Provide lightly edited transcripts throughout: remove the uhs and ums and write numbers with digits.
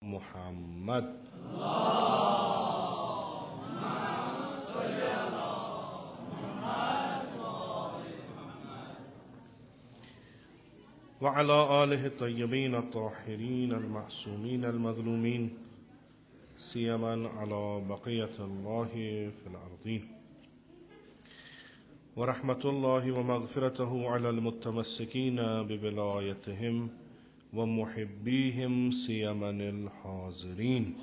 Muhammad. وعلى آله الطيبين الطاهرين المعصومين المظلومين سيما على بقية الله في الأرضين ورحمة الله ومغفرته على المتمسكين بولايتهم ومحبيهم سيما الحاضرين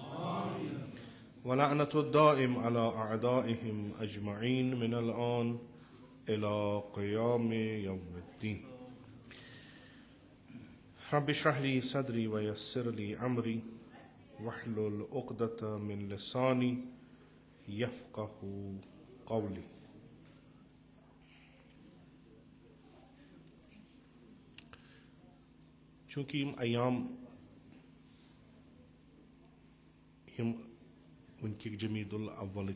ولعنة الدائم على أعدائهم أجمعين من الآن إلى قيام يوم الدين. رب اشرح لي صدري ويسر لي أمري واحلل عقدة من لساني يفقه قولي. چونکہ یم ایام یم ونکک جمید الاول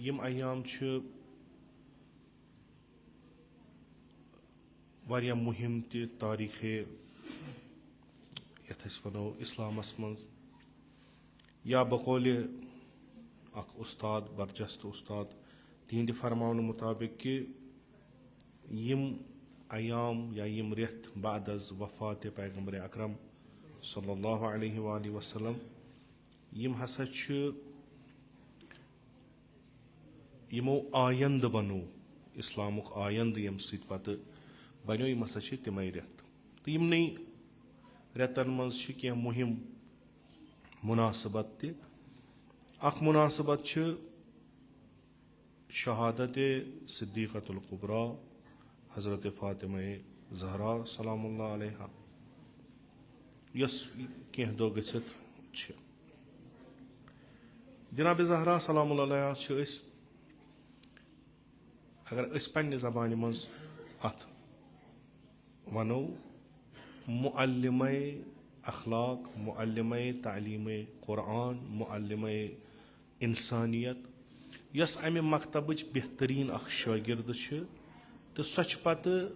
یم ایام واریاہ مہم تہ تاریخ یتھ أسۍ ونو اسلامس منٛز یا بقول اکھ استاد برجست استاد تہنٛدِ فرماونہٕ مطابق کہ یم ایام یا یم رٮ۪تھ بعد از وفات پیغمبر اکرم صلی اللہ علیہ وآلہ وسلم یم ہسا یمو آیند بنو اسلامک آیند یم سۭتۍ پتہٕ بنیو یم ہسا چھِ تِمے رٮ۪تھ تہٕ یمنٕے رٮ۪تن منٛز چھِ کینٛہہ مہم مناسبت تہِ اکھ مناسبت چھِ شہادت صدیقۃ القبریٰ حضرت فاطمہ زہرا سلام اللہ علیہ یس کینٛہہ دۄہ گٔژھِتھ چھِ جناب زہرا سلام اللہ علیہ چھِ أسۍ اگر أسۍ پننہِ زبانہِ منٛز اتھ ونو معلمہ اخلاق معلمہ تعلیٖمِ قرآن معلمہ انسانیت یس امہِ مکتبٕچ بہتریٖن اکھ شٲگرد چھِ تہٕ سۄ چھِ پتہٕ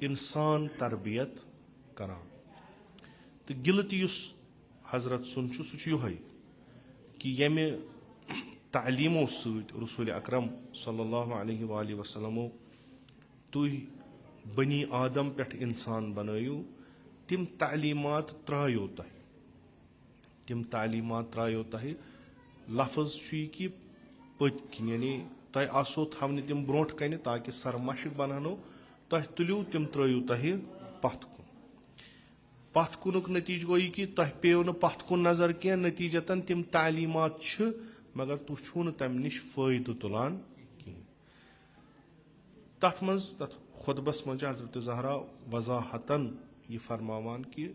انسان تربیت کران تہٕ گِلہٕ تہِ یُس حضرت سُنٛد چھُ سُہ چھُ یِہوے کہِ ییٚمہِ تعلیٖمو سۭتۍ رسول اکرم صلی اللہ علیہ وآلہ وسلمو تُہۍ بنی آدم پٮ۪ٹھ انسان بنٲیِو تِم تعلیٖمات ترٛایو تۄہہِ لفظ چھُ یہِ کہِ پٔتۍ کِنۍ یعنی تۄہہِ آسو تھاونہِ تِم برونٛٹھ کنہِ تاکہِ سرمشق بنہنو تۄہہِ تُلِو تِم ترٛٲیِو تۄہہِ پتھ کُنُک نتیٖجہٕ گوٚو یہِ کہِ تۄہہِ پیٚیو نہٕ پتھ کُن نظر کینٛہہ نتیٖجتن تِم تعلیٖمات چھِ مگر تُہۍ چھُو نہٕ تمہِ نِش فٲیدٕ تُلان کینٛہہ تتھ خطبس منٛز چھِ حضرت زہرا وضاحتن یہِ فرماوان کہِ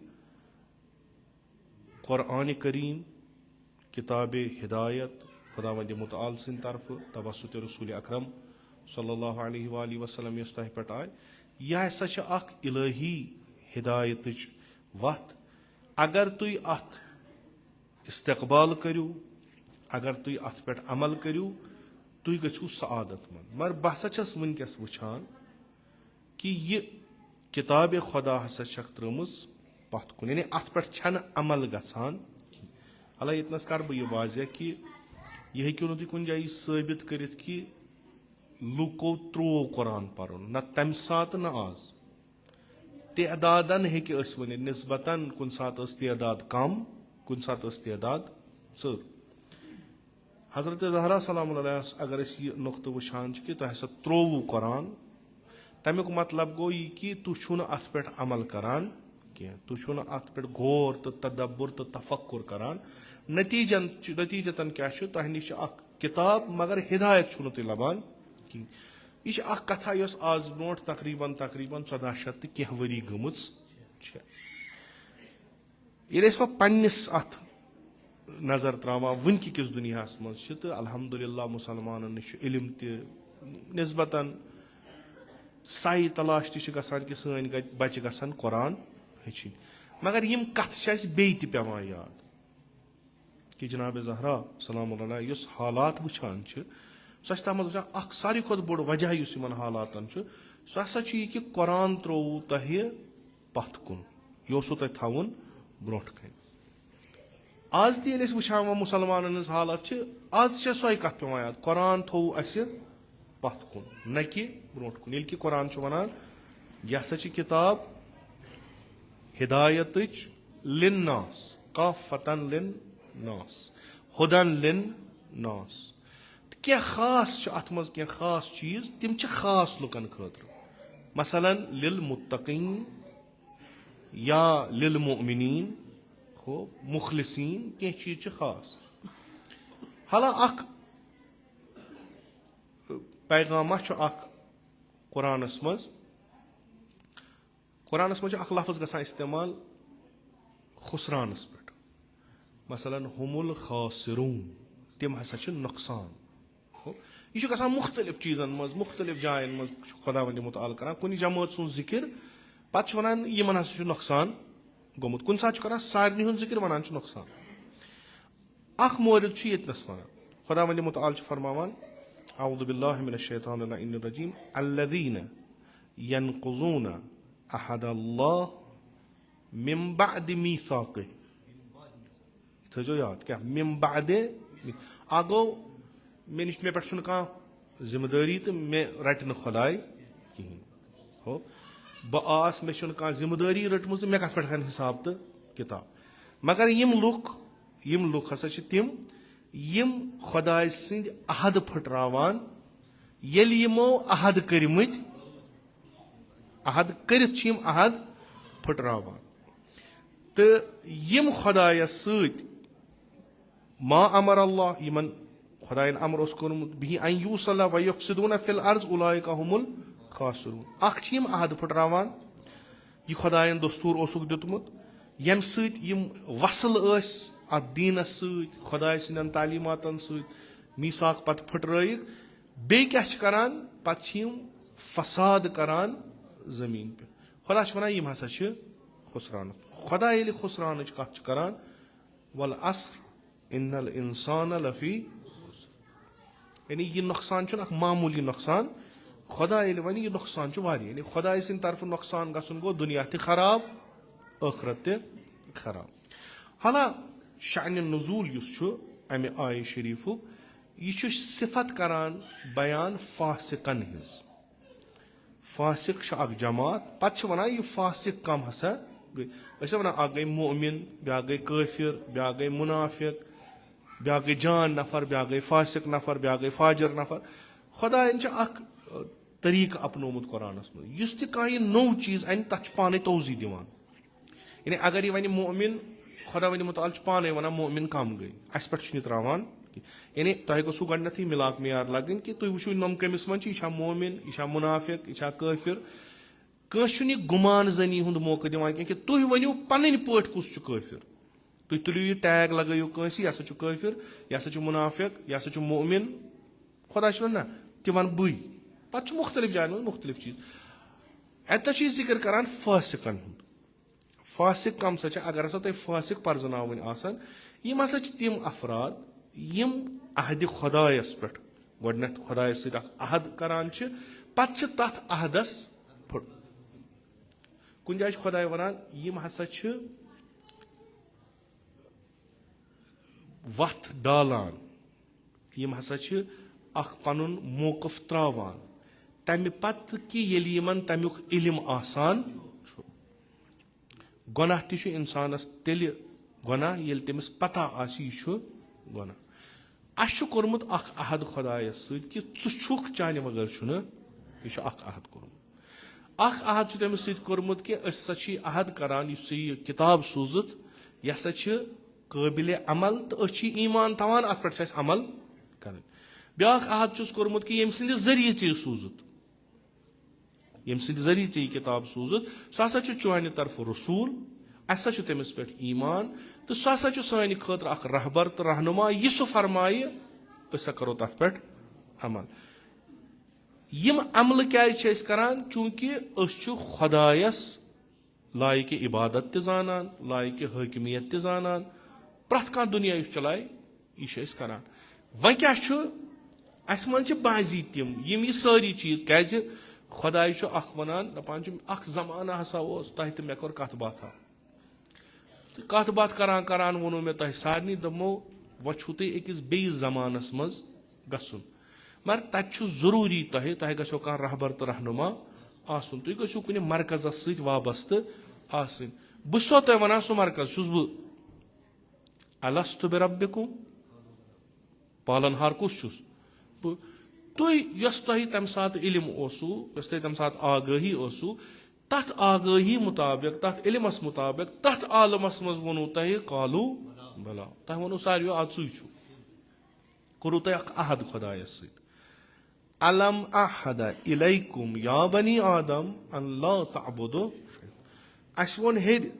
قرآنِ کریم کتابِ ہدایت خداوندِ متعال سٕنٛدِ طرفہٕ توسطِ رسول اکرم صلی اللہ علیہ وآلہ وسلم یۄس تۄہہِ پٮ۪ٹھ آیہِ یہِ ہسا چھِ اکھ الہی ہدایتٕچ وتھ اگر تُہۍ اتھ استقبال کٔرِو اگر تُہۍ اتھ پٮ۪ٹھ عمل کٔرِو تُہۍ گٔژھِو سعادت منٛد مگر بہٕ ہسا چھس وٕنکیٚس وٕچھان کہِ یہِ کِتابِ خۄدا ہسا چھکھ ترٲمٕژ پتھ کُن یعنی اتھ پٮ۪ٹھ چھنہٕ عمل گژھان حالانکہ ییٚتنس کرٕ بہٕ یہِ واضح کہِ یہِ ہیٚکِو نہٕ تُہۍ کُنہِ جایہِ ثٲبت کٔرِتھ کہِ لُکو ترٛوو قرآن پرُن نہ تمہِ ساتہٕ نہ آز تعدادن ہیٚکہِ أسۍ ؤنِتھ نسبتاً کُنہِ ساتہٕ ٲس تعداد کم کُنہِ ساتہٕ ٲس تعداد ژٔر حضرت زہرا سلام علیہ اگر أسۍ یہِ نۄقطہٕ وٕچھان چھِ کہِ تۄہہِ ہسا ترٛووُ قرآن تمیُک مطلب گوٚو یہِ کہِ تُہۍ چھُو نہٕ اتھ پٮ۪ٹھ عمل کران کینٛہہ تُہۍ چھُو نہٕ اتھ پٮ۪ٹھ غور تہٕ تدبر تہٕ تفکر کران نتیٖجتن کیاہ چھُ تۄہہِ نِش چھِ اکھ کِتاب مگر ہدایت چھُو نہٕ تُہۍ لبان کینٛہہ یہِ چھِ اکھ کتھا یۄس آز برونٛٹھ تقریٖبن 1400 تہٕ کینٛہہ ؤری گٔمٕژ چھےٚ ییٚلہِ أسۍ وۄنۍ پننِس اتھ نظر تراوان وٕنکہِ کِس دُنیاہس منٛز چھِ تہٕ الحمدُاللہ مُسلمانن نِش چھُ علم تہِ نسبتاً سایہِ تلاش تہِ چھِ گژھان کہِ سٲنۍ بچہِ گژھن قرآن ہیٚچھِنۍ مگر یِم کتھٕ چھِ اسہِ بیٚیہِ تہِ پیٚوان یاد کہِ جناب زہرا سلام علیہ یُس حالات وٕچھان چھِ سۄ چھِ تتھ منٛز وٕچھان اکھ ساروی کھۄتہٕ بوٚڑ وجہ یُس یِمن حالاتن چھُ سُہ ہسا چھُ یہِ کہِ قرآن ترٛووُ تۄہہِ پتھ کُن यह ओसो तोह थवन ब्रोट कन आज तक ये वुचान मुसलमान हज हालत आज सोई कत पे याद कुरान थो अस पत कुन न कि ब्रोट कुन ये कुरान वनान यह हसा किताब हिदायत लिन्नास काफतन लिन्नास हुदन लिन्नास क्या खास अत मज क्या खास चीज तिम खास लुकन खतर मसलन लिल मुत्तकीन या लिल मुमिनीन हो मुखलिसीन क्या चीज खास हाला अख पैगामा अख कुरानस मज अख लफ्ज गसान इस्तेमाल खुसरानस पे मसलन हुमुल खासिरून तिम हसा नुकसान यह गसान मुख्तलिफ चीज़न मज मुख्तलिफ जायन मज खुदा वंद मुताल करान कुन जमात सुन जिक्र पत वनान यमन हसा नुकसान गोमुत कुन सात करान सारनी हुन जिक्र वनान नुकसान अख मोरिद यतनस वनान खुदा वंद मुताल फरमावान अऊज़ु बिल्लाहि मिनश शैतानिर रजीम अल्लज़ीना यनक़ुज़ूना अहदल्लाह मिन बअदि मीसाक़िह थो याद क्या मिन बअदि आगो मे पे जिम्मेदारी तो मे रट न खुदाई कहें हो बस मे जिम्मेदारी रटम तो मे कत पे हिसाब तो किताब मगर यम लुक हसा तिम यम खुदाय सिंद अहद फुटरावान येल यमो अहद करमित अहद करित यम अहद फुटरावान तो यम खुदायस सत मा अमर अल्लाह यमन खुदायन अमर कोर्मुत बिही अन यूसल्ला व युफसिदून फिल अर्ज उलाइका हुमुल खासिरून अख यम अहद फुटरावान यह खुदायन दस्तूर ओसुक दितमुत यम सत यम वसल अत दीनस सत खुदाय सिंदन तालीमातन सत मीसाक पत फुटराइक बे क्या करान पत यम फसाद करान जमीन पे खुदा वनान यम हसा खुसरान खुदा ये खुसरान कत करान वल अस्र इन्नल इंसान लफी यानी यह नुकसान अख मामूली नुकसान खुदा ये वन यह नुकसान यानी खुदा सिंद तरफ नुकसान गो दुनिया त खराब आखरत त खराब हाला शान नुज़ूल अमे आय शरीफुक यह सिफत करान बयान फासिकन हिज फासिक अख जमात पत वनान यह फासिक कम हसा गई वनान अ गई मोमिन ब्या गई काफिर ब्या गई मुनाफिक ब्या गई जान नफर ब्या गई फासिक नफर ब्या गई फाजर नफर खुदायन अख तरीक अपनोमुत कुरानस मज कह नौ चीज अन तथ पाने तोजी दिवान यानी अगर यह वन मोमिन खुदा वन मुताल पाने वनान मोमिन कम गई अस पे त्रावान यानी तह गो गई मिलाक मियार लगन कि तुम वो नम कमिस मन यह मोमिन यह मुनाफिक यह काफिर कस गुमान जनी हुंद मौका दिवान कि तुम वनो पन पे कुस काफिर तुम तुलो यह टैग लगो कंस यह हसा काफिर यह हसा मुनाफिक यह हसा मोमिन खुदा ना तह वन बई पे मुख्तलिफ जायन मुख्तलिफ चीज अत जिक्र करान फासिकन हुंद फासिक कम सा अगर हसा तुम फासिक परजनावन आसान यम हसा तम अफराद यम अहद खुदायस पे गोडनेथ खुदायस सत अहद करान पत तथ अहदस फुट कुन जाय खुदाय वनान यम हसा वथ डालान यम हसा अख पनुन मौकफ त्रावान तमि पत कि येलि यमन तमियुक इल्म आसान गुनाह ति इंसानस तेल गुनाह येल तमिस पता आसी यह गुनाह अस कोर्मुत अख अहद खुदायस सत कि छुक चाने बगैर यह अख अहद कोर्मुत अख अहद तमिस सत कोर्मुत कि अहद करान यह किताब सूजित यह हसा काबिल अमल तो ईमान तवान अत पे अमल कर ब्या अहद कोर्मुत कि यम सिंद जरिए चे सूजित यम सिंद जरिए चे किताब सूजित सह हसा चाने तरफ रसूल अस तमिस पे ईमान तो सह हसा सान खतर अख रहबर तो रहनुमा यह सह फरमाए असा करो तथ पे अमल यम अमल क्या करान चूंकि खुदायस लायक इबादत त जानान लायक हकमियत त जानान प्रथ कह दुनिया चलाए यह करान वन क्या अस मन बाजी तम यम यह सारी चीज क्या खुदाय अख वनान दपान अख जमाना हसा तह तो मे कोर कथ बात तो कत बात करान करान वोनो मे तह सारनी दमो वछू तुम अकिस बेस जमानस मज गसुन मगर तत जरूरी तह गो कह रहबर तो रहनुमा आसन तुम गो कुछ मरकजस सत वाबस्त आसन बो तुम वन सह मरकज छुस बह अलस्तु बिरब्बिकुम पालनहार कुस छुस तुम तम सात इल्म ओसू तम सात आगाही ओसू तथ आगाही मुताबिक तथ इल्मस मुताबिक तथ आलमस मज वोनू तह कालू भला तह वोनू सारियो आज सू करू तह अहद खुदायस सत अलम अहद इलैकुम या बनी आदम अन ला तअबुदु अस वोन हेर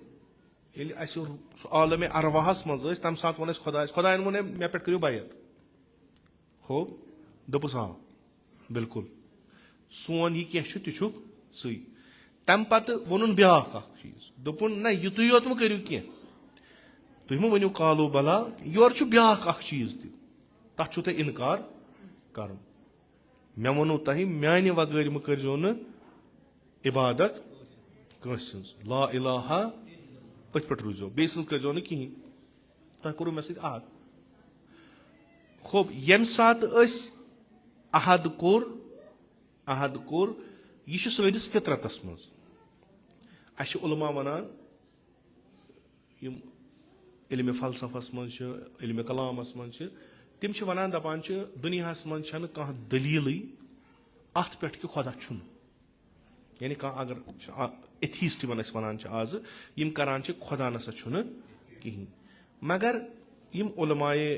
आलम अरवाहस मज तम सात वोन खुदायन वोन मे पे करो बैत हो दोपस हाँ बिल्कुल सोन यह कह तुक सी तम पत वोन ब्या चीज दोपुन ना यु तुम योत करो कह तुम वनु कालो बला योर ब्या चीज तथ तुह इनकार कर मे वोनू तह माने वगैर मे करो न इबादत कंस ला इलाहा अथ पे रूजो बे करो न कहीं तह करो मे सहद खूब यम सात अहद कोर यह सैनिस फितरतस मज अश उलमा वनान इल्म फलसफस मज इल्म कलामस मज तिम वनान दपान दुनियास मज कह दलील अत पे कि खुदा छुन यानी कह अगर एथीस्ट वनान आज यम करान खुदा नसा छुन कहीं मगर यम उलमाए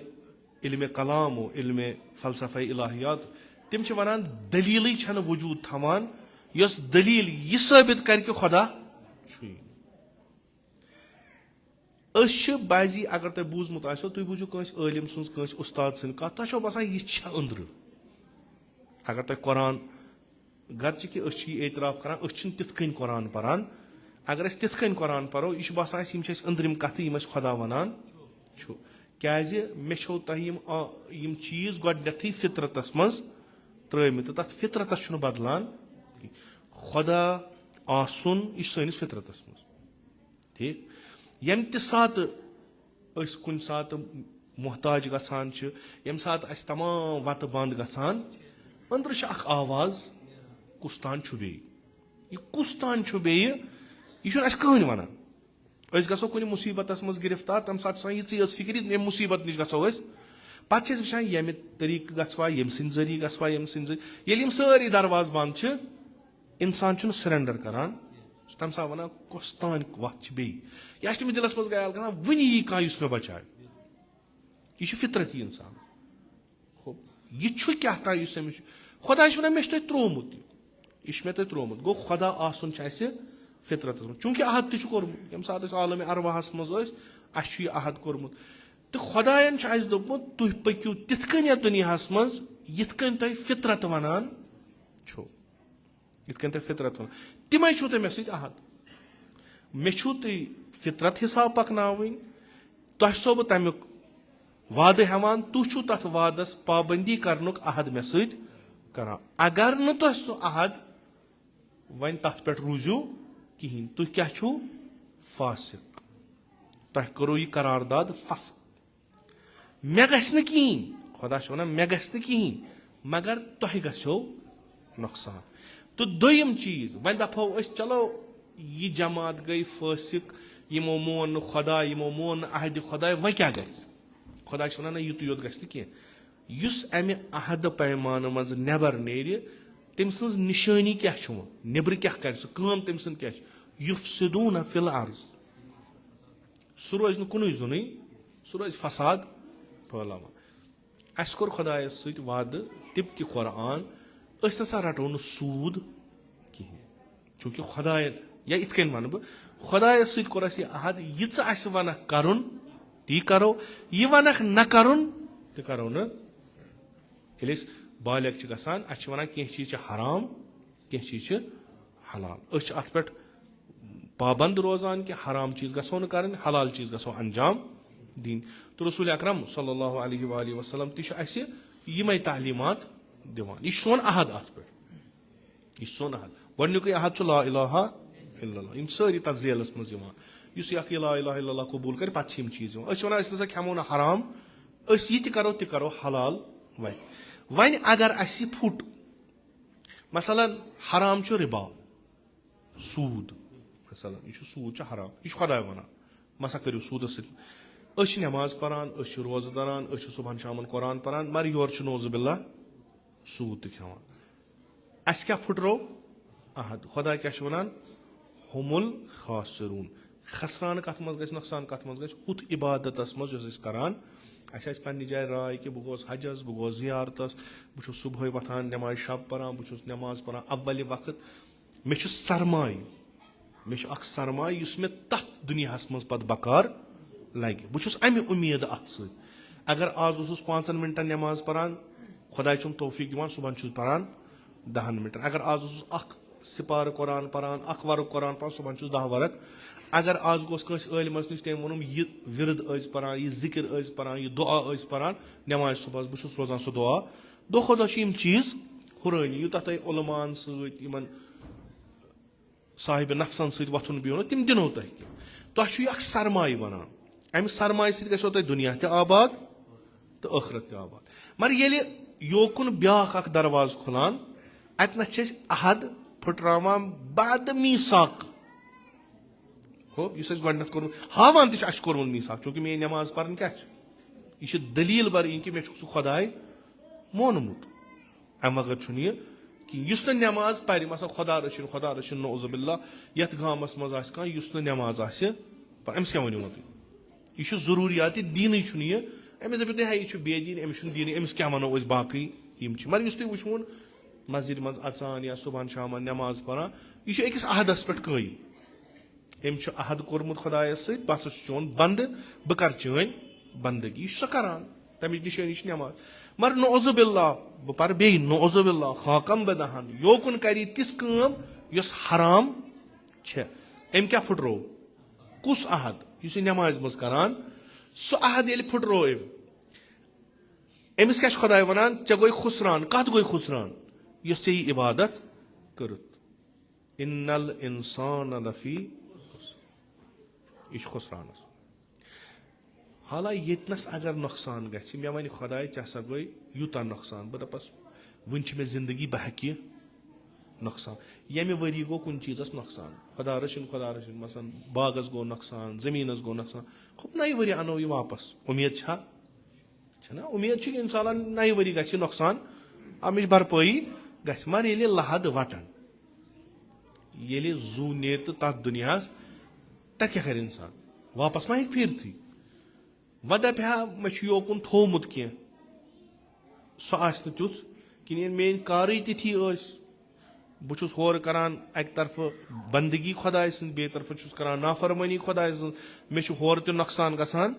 इल्म कलाम इल्म फलसफा इलाहियात तिम वनान दलील वजूद थवान यस दलील यह साबित कर कि खुदा बाजी अगर तुम बूजमुत आसो तुम बूझो आलिम सज उस्ताद सन कत तुम बसान यह अंदर अगर तुम कुरान गर्चे कि एतराफ करान तिथ कुरान परान अगर तिथ कुरान परो यह बसान अंदरिम कथ खुदा वनान क्या मे छो तह चीज गोडनेथ फितरतस मज त्रमित तथ फितरतस बदलान खुदा आसन यह सैनिस फितरतस मज ठीक यम सात कुन सात मोहताज गसान यम सात तमाम वत बंद गसान अंदर आवाज कुस्तान बे यह कुस्तान बे यह कहन वन गो कुछ मुसीबत मज गिरफ्तार तम सात यह फिक्र मे मुसीबत नश गो पे वो ये तरीक गवा यम सरी गवा यम सरी सारी दरवाज बंद इंसान सरेंडर करान तम सा वन कुस्तान वत बे यह तमिस दिलस मज गयाल कर वन यी कह मे बचाए यह फितरती इंसान यह क्या तम खुदा वन मे त्रोमुत यह मे त्रोमुत गो खुदा आसन फितरत चूंकि अहद तोर्मुत यम सात आलम अरवाहस मज अहद कोर्मुत तो खुदायन दोपमुत तुह पकू तिथ कन दुनियास मज यिथ कन तुम फितरत वनान यिथ कन तुम फितरत वन तिमे तुम मे सत अहद मे तुम फितरत हिसाब पकनावन तुह सो बह तमुक वाद हेवान तुह तथ वादस पाबंदी करनुक अहद मे सत करान अगर न तुह सो अहद वन तथ पे रूजू कहें तुह क्या फासिक तुह करो यह करारदाद फस मे गह कहें खुदा वन मे गह कहें मगर तुह गो नुकसान तो दोयम चीज वन दफो चलो यह जमात गई फासिक यमो मोन खुदा यमो मोन अहद खुदा वन क्या गि खुदा वन युत योत गि कह अमे अहद पैमान मज नबर नेर तम सज निशानी क्या नबर क्या कर सह तम सद क्या युफसिदून फिल अर्ज सह रोज कुन जुन सह रोज फसाद फैलावान अस कोर खुदायस सत वाद तिब कि कुरान नसा रटो न सूद कहें चूंकि खुदायन या इत वन बह खुदायस सत कोर अहद यह वनक कर ती करो यह वनक न कर करो न बालिग गसान वन कह चीज हराम कह चीज हलाल अत पे पाबंद रोजान कि हराम चीज गो न कर हलाल चीज गो अंजाम दिन तो रसूल अकरम सल्लल्लाहु अलैहि वसल्लम तमें तालीमात दिवान यह सोन अहद अत पे यह सोन अहद गोडनुक अहद ला इलाहा इल्लल्लाह यम सारी तथ जेलस मज यस ला इलाहा इल्लल्लाह कबूल कर पत चीज वन असा खेमो ना हराम यह करो हलाल वन अगर अस फुट मसलन हराम रिबा सूद मसलन यह सूद हराम यह खुदा वन मसा करो सूदस सत नमाज परान रोज़ दरान सुबह शाम कुरान परान मगर योर नोज़बिल्ला सूद तो खेवान अस क्या फुटरो अहद खुदा क्या वन हुमुल खासिरून खसरान कत मज गि नुकसान कत मज गि हुत इबादतस मज करान अस पन्ने जाए राय कि बह गोस हजस बह गोस जियारतस बह सुबह वथान नमाज शब परान बह नमाज परान अव्वल वक्त मे सरमाय मे सरमाय मे तथ दुनिया मज पत बकार लगे बह अमे उम्मीद अत स अगर आज 5 मिनटन नमाज परान खुदा तौफीक दिवान सुबह परान 10 मिनटन अगर आज सिपार कुरान परान वर्क कुरान परान सुबह 10 वर्क अगर आज गोस आलिमस नश तम वोन यह विरद परान यह जिक्र परान यह दुआ परान नमाज सुबह बह रोजान सह दुआ दो दो चीज हुरानी यूत तुम उलमान सत साहिब नफसन सत वथुन बिहन तम दिनो तुह सरमाय वनान अमि सरमाय सो तुम दुनिया त आबाद तो आखरत त आबाद मगर ये योकुन ब्याख दरवाज खुलान अत अहद फुटरावान बाद मीसाक हो गो कोर हावान तोर्मुत मीसाक चूंकि मे नमाज पर्न क्या यह दलील बर कि मे सह खुदाय मोनमुत अम वगर यह कि नमाज पर मसा खुदा रचिन नौज़बिल्ला यथ गामस मज नमाज अमिस क्या वनो तुम यह जरूरियात दीन यह अमिस दपो तुम यह बेदीन अमिस दीन अमिस क्या वनो बाकी मगर तुम वुन मस्जिद मज अचान या सुबह शाम नमाज परान यह अकिस अहदस पे कयम अम अहद कोर्मुत खुदायस सत बस चोन बंद बह कर चन बंदगी यह सह करान तमिच निशानी नमाज मगर नौज़बिल्ला बह पर बे नौज़बिल्ला खाकम बदहन योकुन कर तिस यस हराम अम क्या फुटरो कुस अहद यह नमाज मज करान सह अहद ये फुटरो अमिस क्या खुदाय वनान चे गई खुसरान कत गई खुसरान यह यह इबादत कर इन्नल इंसान लफी यह खुसरानस हाला यतनस अगर नुकसान गि मे वन खुदाय ऐसा गई यूता नुकसान बह दपस वन मे जिंदगी बह हेक्य नुकसान यमि वरी गो कुन चीजस नुकसान खुदा रचिन मसन बागस गो नुकसान जमीनस गो नुकसान खूब नई वरी अनो यह वापस उम्मीद ना उम्मीद इंसान नई वरी गि नुकसान अमिच भरपाई गि मगर ये लहद वटन ये जू नेर तो तथ दुनिया तथ क्या कर इंसान वापस मा फिर थी व दप मे योकुन थोमुत कह सह तुथ कि मेन कार तिथि बह होर करान अक तरफ बंदगी खुदाय सं बे तरफ करान नाफरमानी खुदाय सं मे होर त नुकसान गसान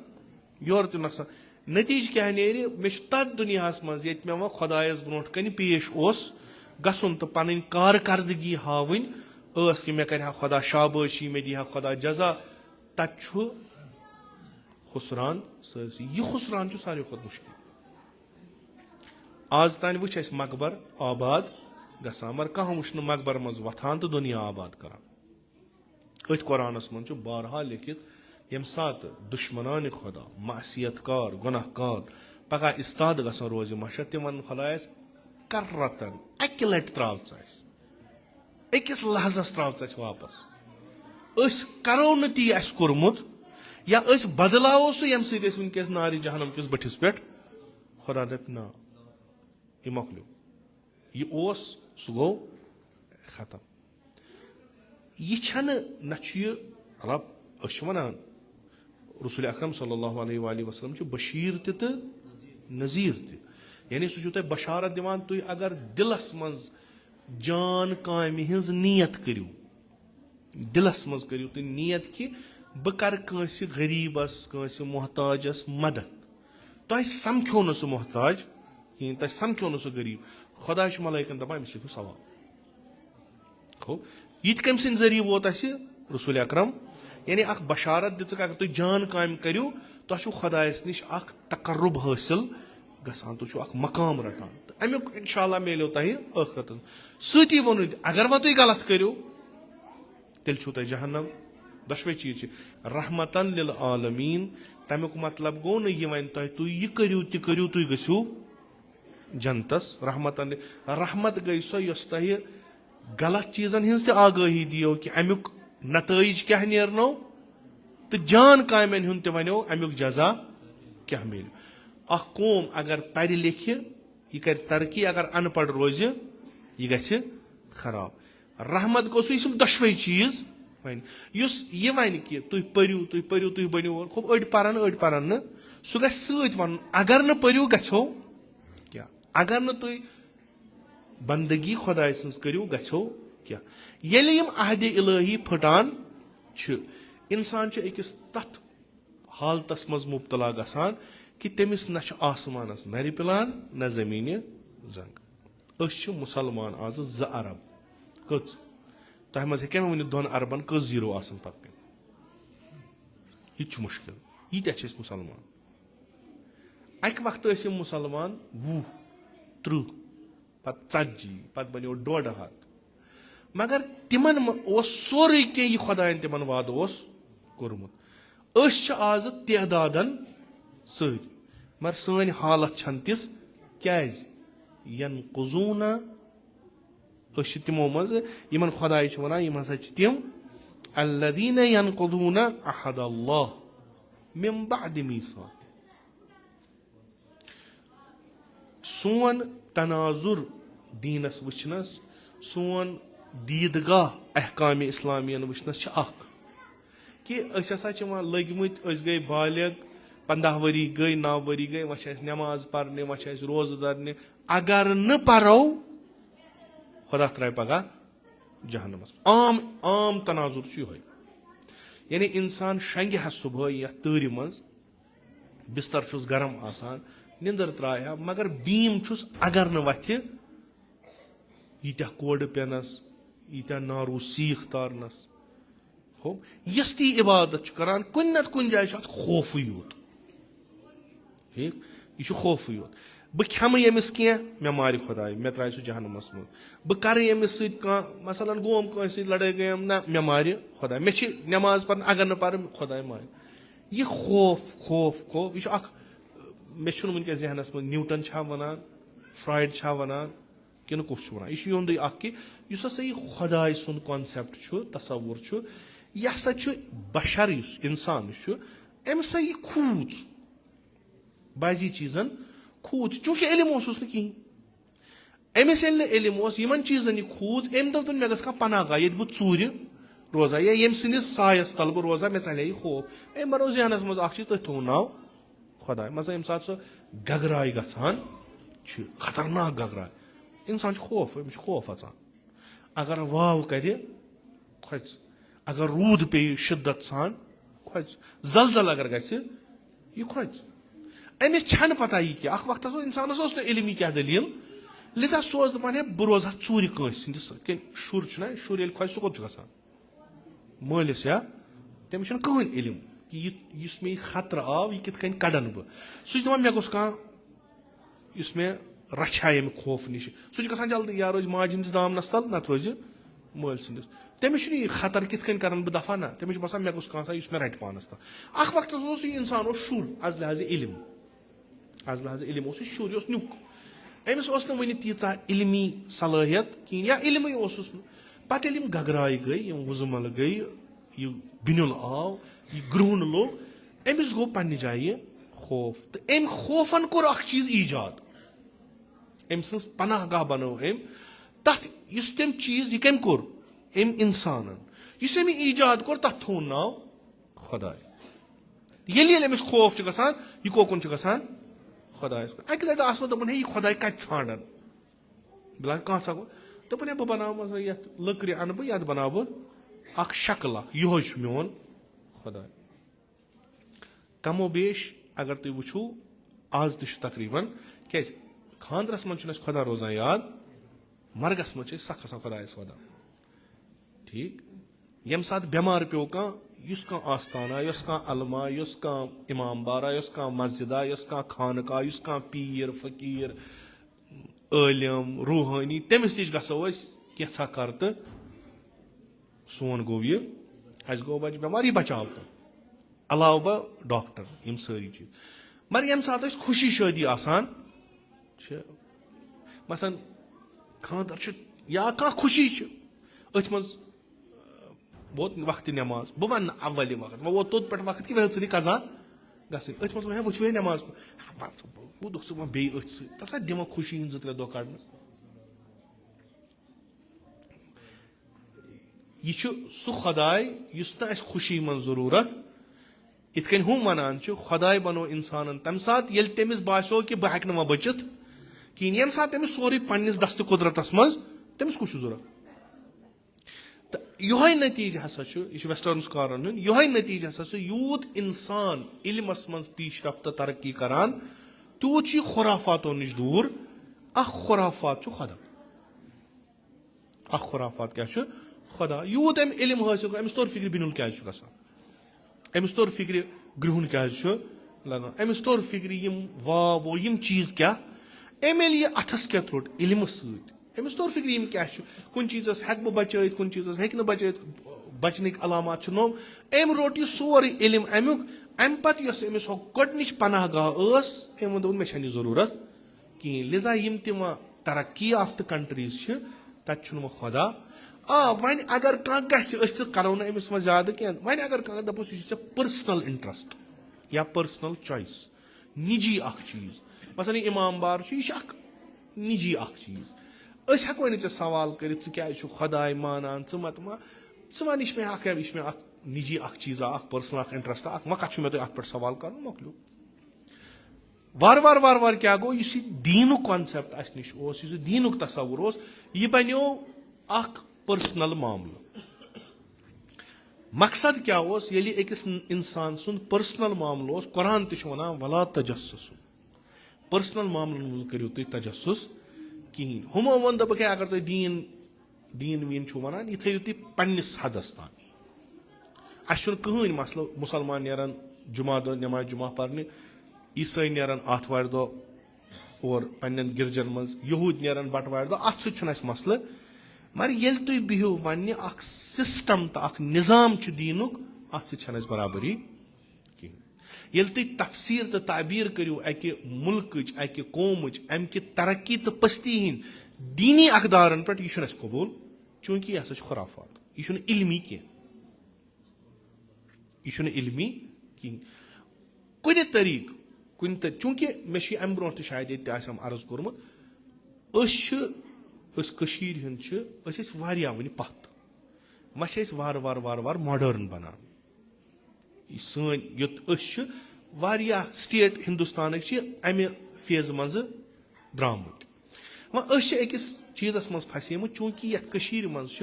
योर त नुकसान नतीज क्या नेर मे तथ दुनिया मज ये मे वो खुदायस ब्रोट कन पेश गसन तो पन कारकर्दगी हावन कि मे कर खुदा शाबाशी मे दिहा खुदा जजा तथ खुसरान यह खुसरान सारे खुद मुश्किल आज तान वुच मकबर आबाद गसान मगर कह वुच मकबर मज वथान तो दुनिया आबाद करान अथ कुरानस मन बारहा लिखित यम सात दुश्मनान खुदा मासियतकार गुनाहकार पगह इस्ताद गसान रोज मशर तिम वन खुदायस कर्रतन अक लट त्राव अकिस लहजस त्राव वापस करो न ती कोर्मुत या बदलावो सह यम सत वनकस नारी जहनम किस बठिस पे खुदा दप ना यह मकलो यह सह गो खत्म यह मतलब वनान रसूल अकरम सल्लल्लाहु अलैहि वसल्लम बशीर तो नज़ीर त यानी सह तुम बशारत दिवान तुम अगर दिलस मज जान काम हिंज नीयत करू दिलस मज करू तुम नीयत कि बह कर गरीबस मोहताजस मदद तुह समखो न सह मोहताज कहें तुह समखो न सह गरीब खुदा मलाइकन दपान अमिस लिखो सवाब खो यह कम सद जरिए वोत रसूल अकरम यानी अख बशारत दिख अगर तुम जान काम करू तुह खुदायस निश तकर्रुब हासिल गसान तुम मकाम रटान तो अमुक इंशाअल्लाह मिलो तुह आखरत सती वो अगर वह तुम गलत करू तेल तुम जहन्नम دۄشوے چیٖز چھِ رحمتن للعالمیٖن تمیُک مطلب گوٚو نہٕ یہِ وۄنۍ تُہۍ یہِ کٔرِو تہِ کٔرِو تُہۍ گٔژھِو جنتس رحمتن رحمت گٔے سۄ یۄس تۄہہِ غلط چیٖزن ہٕنٛز تہِ آگٲہی دِیو کہِ امیُک نتٲیج کیاہ نیرنو تہٕ جان کامٮ۪ن ہُنٛد تہِ ونیو امیُک جزا کیاہ میلہِ اکھ قوم اگر پرِ لیکھِ یہِ کرِ ترقی اگر ان پڑ روزِ یہِ گژھِ خراب رحمت گوٚو سُہ یُس یِم دۄشوے چیٖز وَنہِ یُس یہِ وَنہِ کہِ تُہۍ پٔرِو تُہۍ بٔنِو خوب أڑۍ پرن نہٕ سُہ گژھِ سۭتۍ وَنُن اگر نہٕ پٔرِو گژھو کیاہ اگر نہٕ تُہۍ بندگی خۄداے سٕنٛز کٔرِو گژھو کیاہ ییٚلہِ یِم عہدِ الہی پھٕٹان چھِ انسان چھُ أکِس تتھ حالتس منٛز مُبتلا گژھان کہِ تٔمِس نہ چھُ آسمانس نرِ پِلان نہ زٔمیٖنہِ زنٛگ أسۍ چھِ مُسلمان آزٕ 2 ارب کٔژ تۄہہِ منٛز ہیٚکیا مےٚ ؤنِتھ 2 اربن کٔژ زیٖرو آسن پتہٕ کَنۍ یہِ تہِ چھُ مُشکِل ییٖتیاہ چھِ أسۍ مُسلمان اکہِ وقتہٕ ٲسۍ یِم مُسلمان 20 30 پتہٕ 40 پتہٕ بنیو 150 مگر تِمن اوس سورُے کینٛہہ یہِ خۄداین تِمن وعدٕ اوس کوٚرمُت أسۍ چھِ آزٕ تعدادن سۭتۍ مگر سٲنۍ حالت چھنہٕ تِژھ کیازِ ینقضوٗنا أسۍ چھِ تِمو منٛز یِمن خۄداے چھِ ونان یِم ہسا چھِ تِم الذیٖنَ ینقضوٗنا عہد اللہ من بعد میٖثاقِہ سون تناظُر دیٖنس وٕچھنس سون دیٖدگاہ احکامِ اسلامیَن وٕچھنس چھِ اکھ کہِ أسۍ ہسا چھِ وۄنۍ لٔگۍ مٕتۍ أسۍ گٔے بالغ 15 ؤری گٔے 9 ؤری گٔے وۄنۍ چھِ اَسہِ نٮ۪ماز پرنہِ وۄنۍ چھِ اَسہِ روزٕ دَرنہِ اگر نہٕ پرو خۄدا ترٛایہِ پگاہ جہنمس عام تناظُر چھُ یِہوے یعنی انسان شنٛگہِ ہا صبحٲے یتھ تۭرِ منٛز بستر چھُس گرم آسان نِندٕر ترٛایہِ ہا مگر بیٖم چھُس اگر نہٕ وتھِ ییٖتیاہ کورِ پٮ۪نس ییٖتیاہ نارو سیٖکھ تارنس ہو یۄس تہِ یہِ عبادت چھُ کران کُنہِ نتہٕ کُنہِ جایہِ چھُ اتھ خوفٕے یوت ٹھیٖک یہِ چھُ خوفٕے یوت بہٕ کھٮ۪مہٕ ییٚمِس کینٛہہ مےٚ مارِ خۄداے مےٚ ترٛایہِ سُہ جہنمس منٛز بہٕ کرٕ ییٚمِس سۭتۍ کانٛہہ مثلاً گوٚوم کٲنٛسہِ سۭتۍ لڑٲے گٔیم نہ مےٚ مارِ خۄداے مےٚ چھِ نٮ۪ماز پرٕنۍ اگر نہٕ پرٕ خۄداے مارِ یہِ خوف یہِ چھُ اکھ مےٚ چھُنہٕ وٕنکیٚس ذہنس منٛز نیوٗٹن چھا ونان فرایڈ چھا ونان کِنہٕ کُس چھُ ونان یہِ چھُ یِہُنٛدُے اکھ کہِ یُس ہسا یہِ خۄداے سُنٛد کانسیپٹ چھُ تصوُر چھُ یہِ ہسا چھُ بشر یُس انسان چھُ أمِس ہسا یہِ کھوٗژ بعضی چیٖزن کھوٗژ چوٗنٛکہِ علم اوسُس نہٕ کِہینۍ أمِس ییٚلہِ نہٕ علم اوس یِمن چیٖزن یہِ کھوٗژ أمۍ دوٚپ مےٚ گژھِ کانٛہہ پناہ گاہ ییٚتہِ بہٕ ژوٗرِ روزا یا ییٚمہِ سٕنٛدِس سایس تل بہٕ روزا مےٚ ژَلہِ ہا یہِ خوف أمۍ بنوو ذہنس منٛز اکھ چیٖز تٔتھۍ تھوٚوُن ناو خۄداے مان ژٕ ییٚمہِ ساتہٕ سۄ گگراے گژھان چھِ خطرناک گگراے انسان چھُ خوف أمِس چھُ خوف اژان اگر واو کرِ کھۄژِ اگر روٗد پیٚیہِ شِدت سان کھۄژِ زلزل اگر گژھِ یہِ کھۄژِ أمِس چھنہٕ پتہ یہِ کیٛاہ اکھ وقتس اوس انسانس اوس نہٕ علم یہِ کیٛاہ دٔلیٖل لِذا سُہ اوس دپان ہے بہٕ روزٕ ہا ژوٗرِ کٲنٛسہِ سٕنٛدِس شُر چھُنہ شُر ییٚلہِ کھۄژِ سُہ کوٚت چھُ گژھان مٲلِس یا تٔمِس چھُنہٕ کٕہٕنۍ علم کہِ یہِ یُس مےٚ یہِ خطرٕ آو یہِ کِتھ کٔنۍ کڑن بہٕ سُہ چھُ دپان مےٚ گوٚژھ کانٛہہ یُس مےٚ رچھِ ہا ییٚمہِ خوفہٕ نِش سُہ چھُ گژھان جلدی یا روزِ ماجہِ ہِنٛدِس دامنس تل نتہٕ روزِ مٲلۍ سٕنٛدِس تٔمِس چھُنہٕ یہِ خطر کِتھ کٔنۍ کرن بہٕ دفا نہ تٔمِس چھُ باسان مےٚ گوٚژھ کانٛہہ یُس مےٚ رٹہِ پانس تل اکھ وقتس اوس یہِ انسان اوس شُر از لحاظِ علم اوس یہِ شُر یہِ اوس نیُک أمِس اوس نہٕ وُنہِ تیٖژاہ علمی صلٲحیت کِہینۍ یا علمٕے اوسُس نہٕ پتہٕ ییٚلہِ یِم گگراے گٔے یِم وُزمل گٔے یہِ بِنیُل آو یہِ گرٛہُن لوٚگ أمِس گوٚو پننہِ جایہِ خوف تہٕ أمۍ خوفن کوٚر اکھ چیٖز ایٖجاد أمۍ سٕنٛز پناہ گاہ بنٲو أمۍ تتھ یُس تٔمۍ چیٖز یہِ کٔمۍ کوٚر أمۍ انسانن یُس أمۍ ایٖجاد کوٚر تتھ تھوٚوُن ناو خۄداے ییٚلہِ أمِس خوف چھُ گژھان یہِ کوکُن چھُ گژھان خۄدایس کُن اکہِ لٹہِ آسنو دوٚپُن ہے یہِ خۄداے کتہِ ژھانڈن بِلا کانٛہہ ژاہ دوٚپُن ہے بہٕ بناوٕ مان یتھ لٔکرِ انہٕ بہٕ یتھ بناوٕ بہٕ اکھ شکل اکھ یِہوے چھُ میون خۄداے کمو بیش اگر تُہۍ وٕچھو آز تہِ چھُ تقریٖبن کیازِ خانٛدرس منٛز چھُنہٕ اَسہِ خۄدا روزان یاد مرگس منٛز چھِ أسۍ سکھ کھسان خۄدایس ودا ٹھیٖک ییٚمہِ ساتہٕ بٮ۪مار پیوٚو کانٛہہ یُس کانٛہہ آستانا یۄس کانٛہہ علما یۄس کانٛہہ امام بارا یۄس کانٛہہ مسجدا یۄس کانٛہہ خانقاہ یُس کانٛہہ پیٖر فقیٖر عٲلِم روٗحٲنی تٔمِس نِش گژھو أسۍ کینٛژھا کر تہٕ سون گوٚو یہِ अस गो बच बेमार, यह बचाव तो अलाव बह डॉक्टर, यम सारी चीज। मगर यम सात खुशी शादी आसान मसन खानदर या कह खुशी अथ मज वोत वक्त नमाज, बह वन अवल वक्त वो तोत पे वक्त कि वह सी कजा गि अथ मज वो वे नमाज वो दुख सह बे अथ सा दिम खुशी हन 2-3 दह कड़ यह सह खुदाय युस न खुशी मन जरूरत इत कन हम वनान खुदाय बनो इंसान तम सात येल तमिस बासो कि बह हेक वह बचित कहें यम सात तमिस सोरे पन्निस दस्त कुदरतस मज तमिस कुछ जरूरत। तो यह नतीज हसा यह वेस्टर्न स्कॉलरन हूं यह नतीज हसा यूत इंसान इल्मस मज पीशरफ्त तरक्की करान तूत खुराफातों नश दूर। अख खुराफात खुदा, अख खुराफात क्या खुदा। यूत अम इल्म हासिल अमिस तोर फिक्र बिनुल क्या गसान, अमिस तोर फिक्र ग्रहन क्या लगान, अमिस तोर फिक्र यम वो यम चीज क्या अमेल यह अथस क्या त्रोट इल्म समिस तोर फिक्र यम क्या कुन चीजस हेक बह बचत कुन चीजस हेक बचत बचन अलामात नो अम रोट यह सोरे इल्म अमुक अम पत अमिस गोडनिच पनाह गाह अम दोन मे छन जरूरत कहें। लिजा यम तम तरक्की याफ्त कंट्रीज तत वह खुदा वन अगर कह करो ना अमिस वह ज्यादा कह वन अगर कह दपोस यह पर्सनल इंटरेस्ट या पर्सनल चॉइस निजी अख चीज मसलन इमाम बार यह निजी अख चीज हेको चे सवाल कर क्या खुदाय मानान मत मा वन यह मे निजी अख चीजा अख पर्सनल अख इंटरेस्ट अख व कत मे तुम अत पे सवाल कर मोकलो। वार वार वार वार क्या गो इस दीन कॉन्सेप्ट अस नश इस दीन तस्वुर यह बनो अख पर्सनल मामल। मकसद क्या ये अकिस इंसान सुन पर्सनल मामल कुरान तना वला तजस्सुस पर्सनल मामलन मज करो तुम तजस्सुस कहें। हमो वो दप अगर तुम दीन दीन वीन वन यह थो तुम पन्निस हदस तान अस कहन मसल मुसलमान नेरान जुमा दह नमाज जुमा पर्ने, ईसाई नेरान आथवार दह और पन्न गिरजन मज, यहूद नेरान बटवार दह अत सस मसल। मगर ये तुम बिहू वन अख सिस्टम तो अख निज़ाम दीनुक अत सस बराबरी कहें। ये तुम तफसीर तो ताबीर करो अकि मुल्क अकि कौम अमि तरक्की तो पस्ती हंद दीनी अकदारन पे यह कबूल चूंकि यह हसा खुराफात यह इल्मी कह यह इल्मी कहें कुन तरीक कुन चूंकि मे अम ब्रो शायद ये अर्ज कोर्मुत वन पत मा वार वार वार वार मॉडर्न बनान सन युत स्टेट हिंदुस्तान अमे फेज मज द्रामुत वह अकिस चीजस मज फसेमुत चूंकि ये मज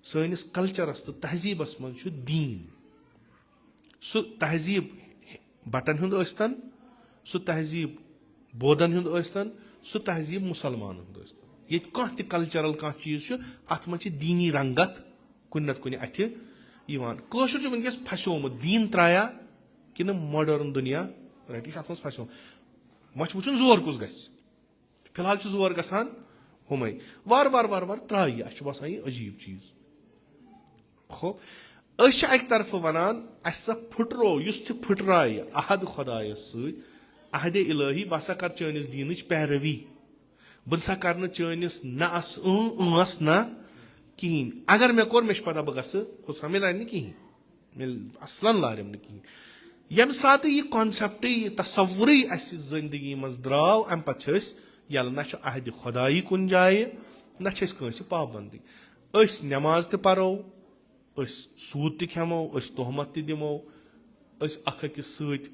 सनिस कल्चरस तो तहजीबस मज दीन सह तहजीब बटन हुंद स्तन सह तहजीब बोदन हुंद स्तन सह तहजीब मुसलमान हुंद स्तन ये कह त कल्चरल कह चीज अत मज दीनी रंगत कुन नत कुन अथ कशर वनकस फसोमुत दीन त्राया कि मॉडर्न दुनिया रट अत मज फसो मच वुचन जोर कुस ग फिलहाल जोर गसान हम वार वार वार वार त्राई अस बसान यह अजीब चीज खो अक तरफ वनान अस फुटरो फुटराय अहद खुदायस अहद इलाही बह सा कर चनिस दीन पैरवी बह सा कर चनिस नस न कहें। अगर मे कोर मे पता बह गुस्सा मे लार कहें मे असलन लारम न कहें। यम सात यह कॉन्सेप्ट तस्वुर जिंदगी मज द्राव अम पे यल ना अहद खुदाई कुन जाए ना कंस पाबंदी नमाज तो परो सूद त खेमो तोहमत दिमो अख अकिस सत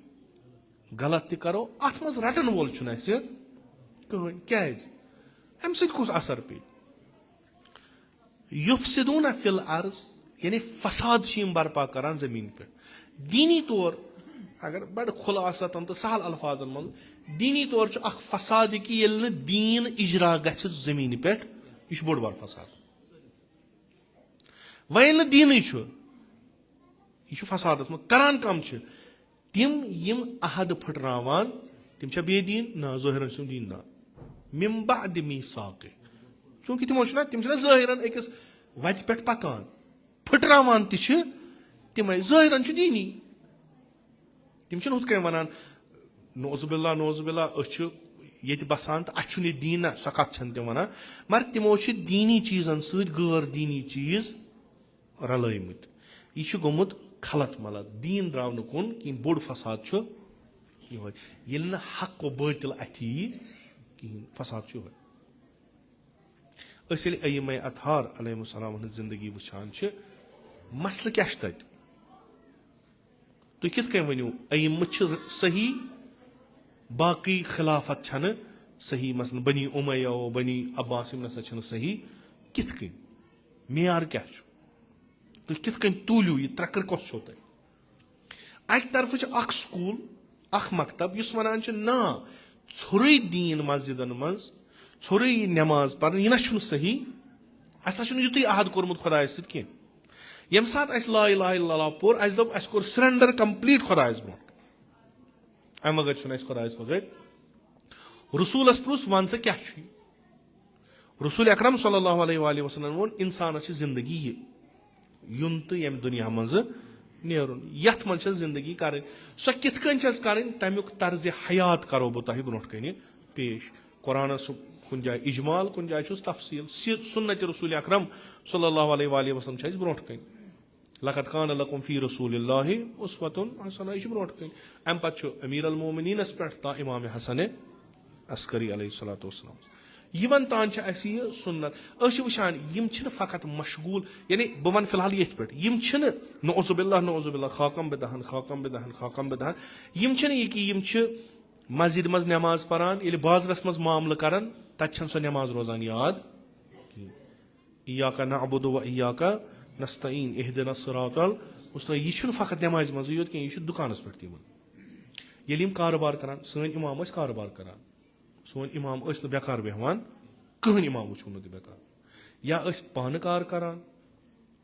गलत त करो अत मज रटन वोल कहन क्या अम सस असर पे युफसिदून फिल अर्ज यानी फसाद बर्पा करान जमीन पे दीनी तौर अगर बड़ खुल आसतन तो सहल अल्फाजन मन दीनी तौर अख फसाद कि ये दीन इजरा गछ जमीन पे यह बोड़ बार फसाद वह दीन यह फसाद करान कम तिम यम अहद फुटरावान तिम बे दीन ना ज़ाहिरन छुम दीन ना मिम बाद मीसाक़ चूंकि तिमो तिम ज़ाहिरन अकिस वत पे पकान phutravan tih timai zahiran chu dini tim chun hut kai wanan nozubillah achu yeti basan ta achu ne dina sakat chan tim wana mar timo chu dini cheezan sud gaur dini cheez ralaimut ye chu gomut khalat malad deen dravnu kun ki bod fasad chu yoy yelna haq o batil ati ki fasad chu असल अय्यम अतहार अलैहिस्सलाम हन जिंदगी वुचान muscle क्या तत तुम कित वनु अय्यम सही बाकी खिलाफत छन सही मसलन बनी उमैया बनी अब्बास नसा सही कित मेयार क्या तुम कित तूलियो यह त्रकर कस छो तुम अक तरफ स्कूल मकतब इस वनान ना ोरे दीन मस्जिदन मज ोरे नमाज पर यह ना सही अस युत अहद कोर्मुत खुदा सह यम सात ला इलाहा इल्लल्लाह पोर अस दोप अस कोर सरेंडर कंप्लीट खुदास ब्रो अम वगर खुदास वगर रसूलस प्रुस वन स क्या रसूल अकरम सल्लल्लाहु अलैहि वसल्लम वोन इंसान जिंदगी युन तो यम दुनिया मज नेरुन यथ मन जिंदगी कर सो कित कर तमुक तर्ज हयात करो बह तुह ब्रो कन पेश कुरान कुन जाय इजमाल कुन जाय तफसील सुन्नत रसूल अकरम सल्लल्लाहु अलैहि वसल्लम ब्रो कन लक़द कान लकुम फी रसूलिल्लाहि उस्वतुन हसना यह ब्रो कन अम पे अमीर अल मोमिनीनस पे ता इमाम हसन अस्करी अलैहिस्सलातु वस्सलाम यमन तान यह सुन्नत वुचान यम फ़कत मशगूल यानी बह वन फिलहाल ये पे यम नौजुबिल्लाह खाकम बेदहन यम कि यम मस्जिद मज नमाज परान ये बाजरस मज मामल कर तत सो नमाज रोजान याद इय्याका नअबुदु व इय्याका नस्तईन इहदिना सिरातल मुस्तकीम यह फ़कत नमाज मज योत यह दुकानस पे ये कारोबार करान सन इमाम कारोबार करान सोन इमाम बेकार बेहवान कहन इमाम वो बेकार या पान कार करान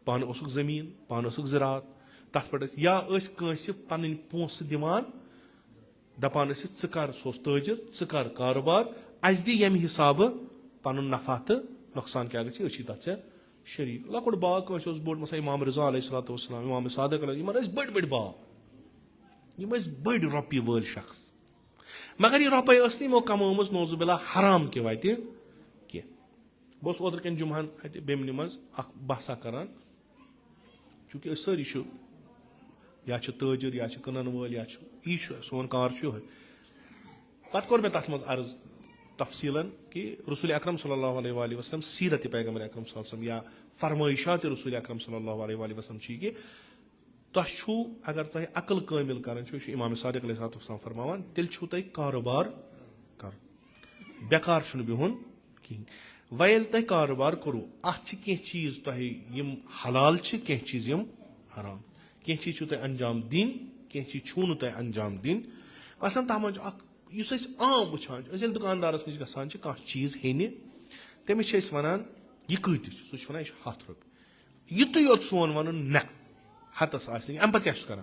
पान जमीन पान ज़रात तथ पे या पन पोस दिवान दपान कर सो ताजिर कर कारोबार अस दि यम हिसाब पन नफा तो नुकसान क्या गि तथ शरीक लकुट बाग बोड़ मसा इमाम रजा अलैहिस्सलातु वस्सलाम इमाम सादिक बड़ बड़ बाग यम बड़ रॉपये वल शख्स मगर यह रुपये यमो कम नौजुबिल्ला हराम के वत कह बस ओतर कन जुमहन अत बेमनि मज बहसा करान चूंकि सारी या ताजिर या कनन वल या यह सोन कार पत कोर मे तथ मज अर्ज तफसीलन कि रसूल अकरम सल्लल्लाहु अलैहि वसल्लम सीरत पैगम्बर अकरम सल्लल्लाहु अलैहि वसल्लम या फरमाइशात रसूल अकरम सल्लल्लाहु अलैहि वसल्लम कि तुह अगर तुह अकल कामिल कर इमाम सादिक अलैहिस्सलातु वस्सलाम फरमान तेल तुह कारोबार कर बेकार बिहुन कहीं वल तुह कारोबार करो अत कह चीज तुह यम हलाल कह चीज यम हराम कह चीज तुह अंजाम दिन कह चीज छू तुह अंजाम दिन मसलन तथ मज आम वुचान दुकानदारस नश गसान कह चीज हेन तमिस वन यह कत सह वन यह 100 रुपये युत योत सोन वन न हतस अम पे क्या कर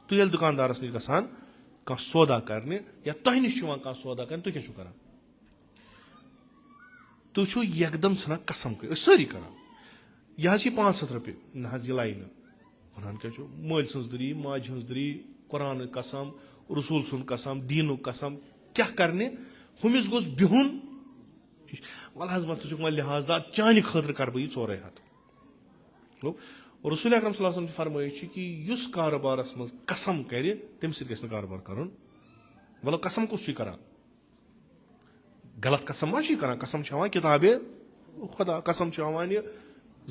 तुम दुकानदारस नश गसान कह सौदा करने या तुह नश कह सौदा कर तुम क्या कर तुम एकदम ान कसम कर सारी कर यह 500 रुपये ना यह लाइन वन क्या मल सज दरी माज हज दरी कुरान कसम रसूल सुन कसम दीन कसम क्या करने हुमिस गोस बिहुन वल वो लिहाजदार चान खतर कर बह 4 हथ रसूल अकरम सल्लल्लाहु अलैहि वसल्लम फरमाइश कि युस कारोबारस मज कसम कर तम सह कारोबार कर वलो कसम कुछ कर गलत कसम मा कर कसम किताब खुदा कसम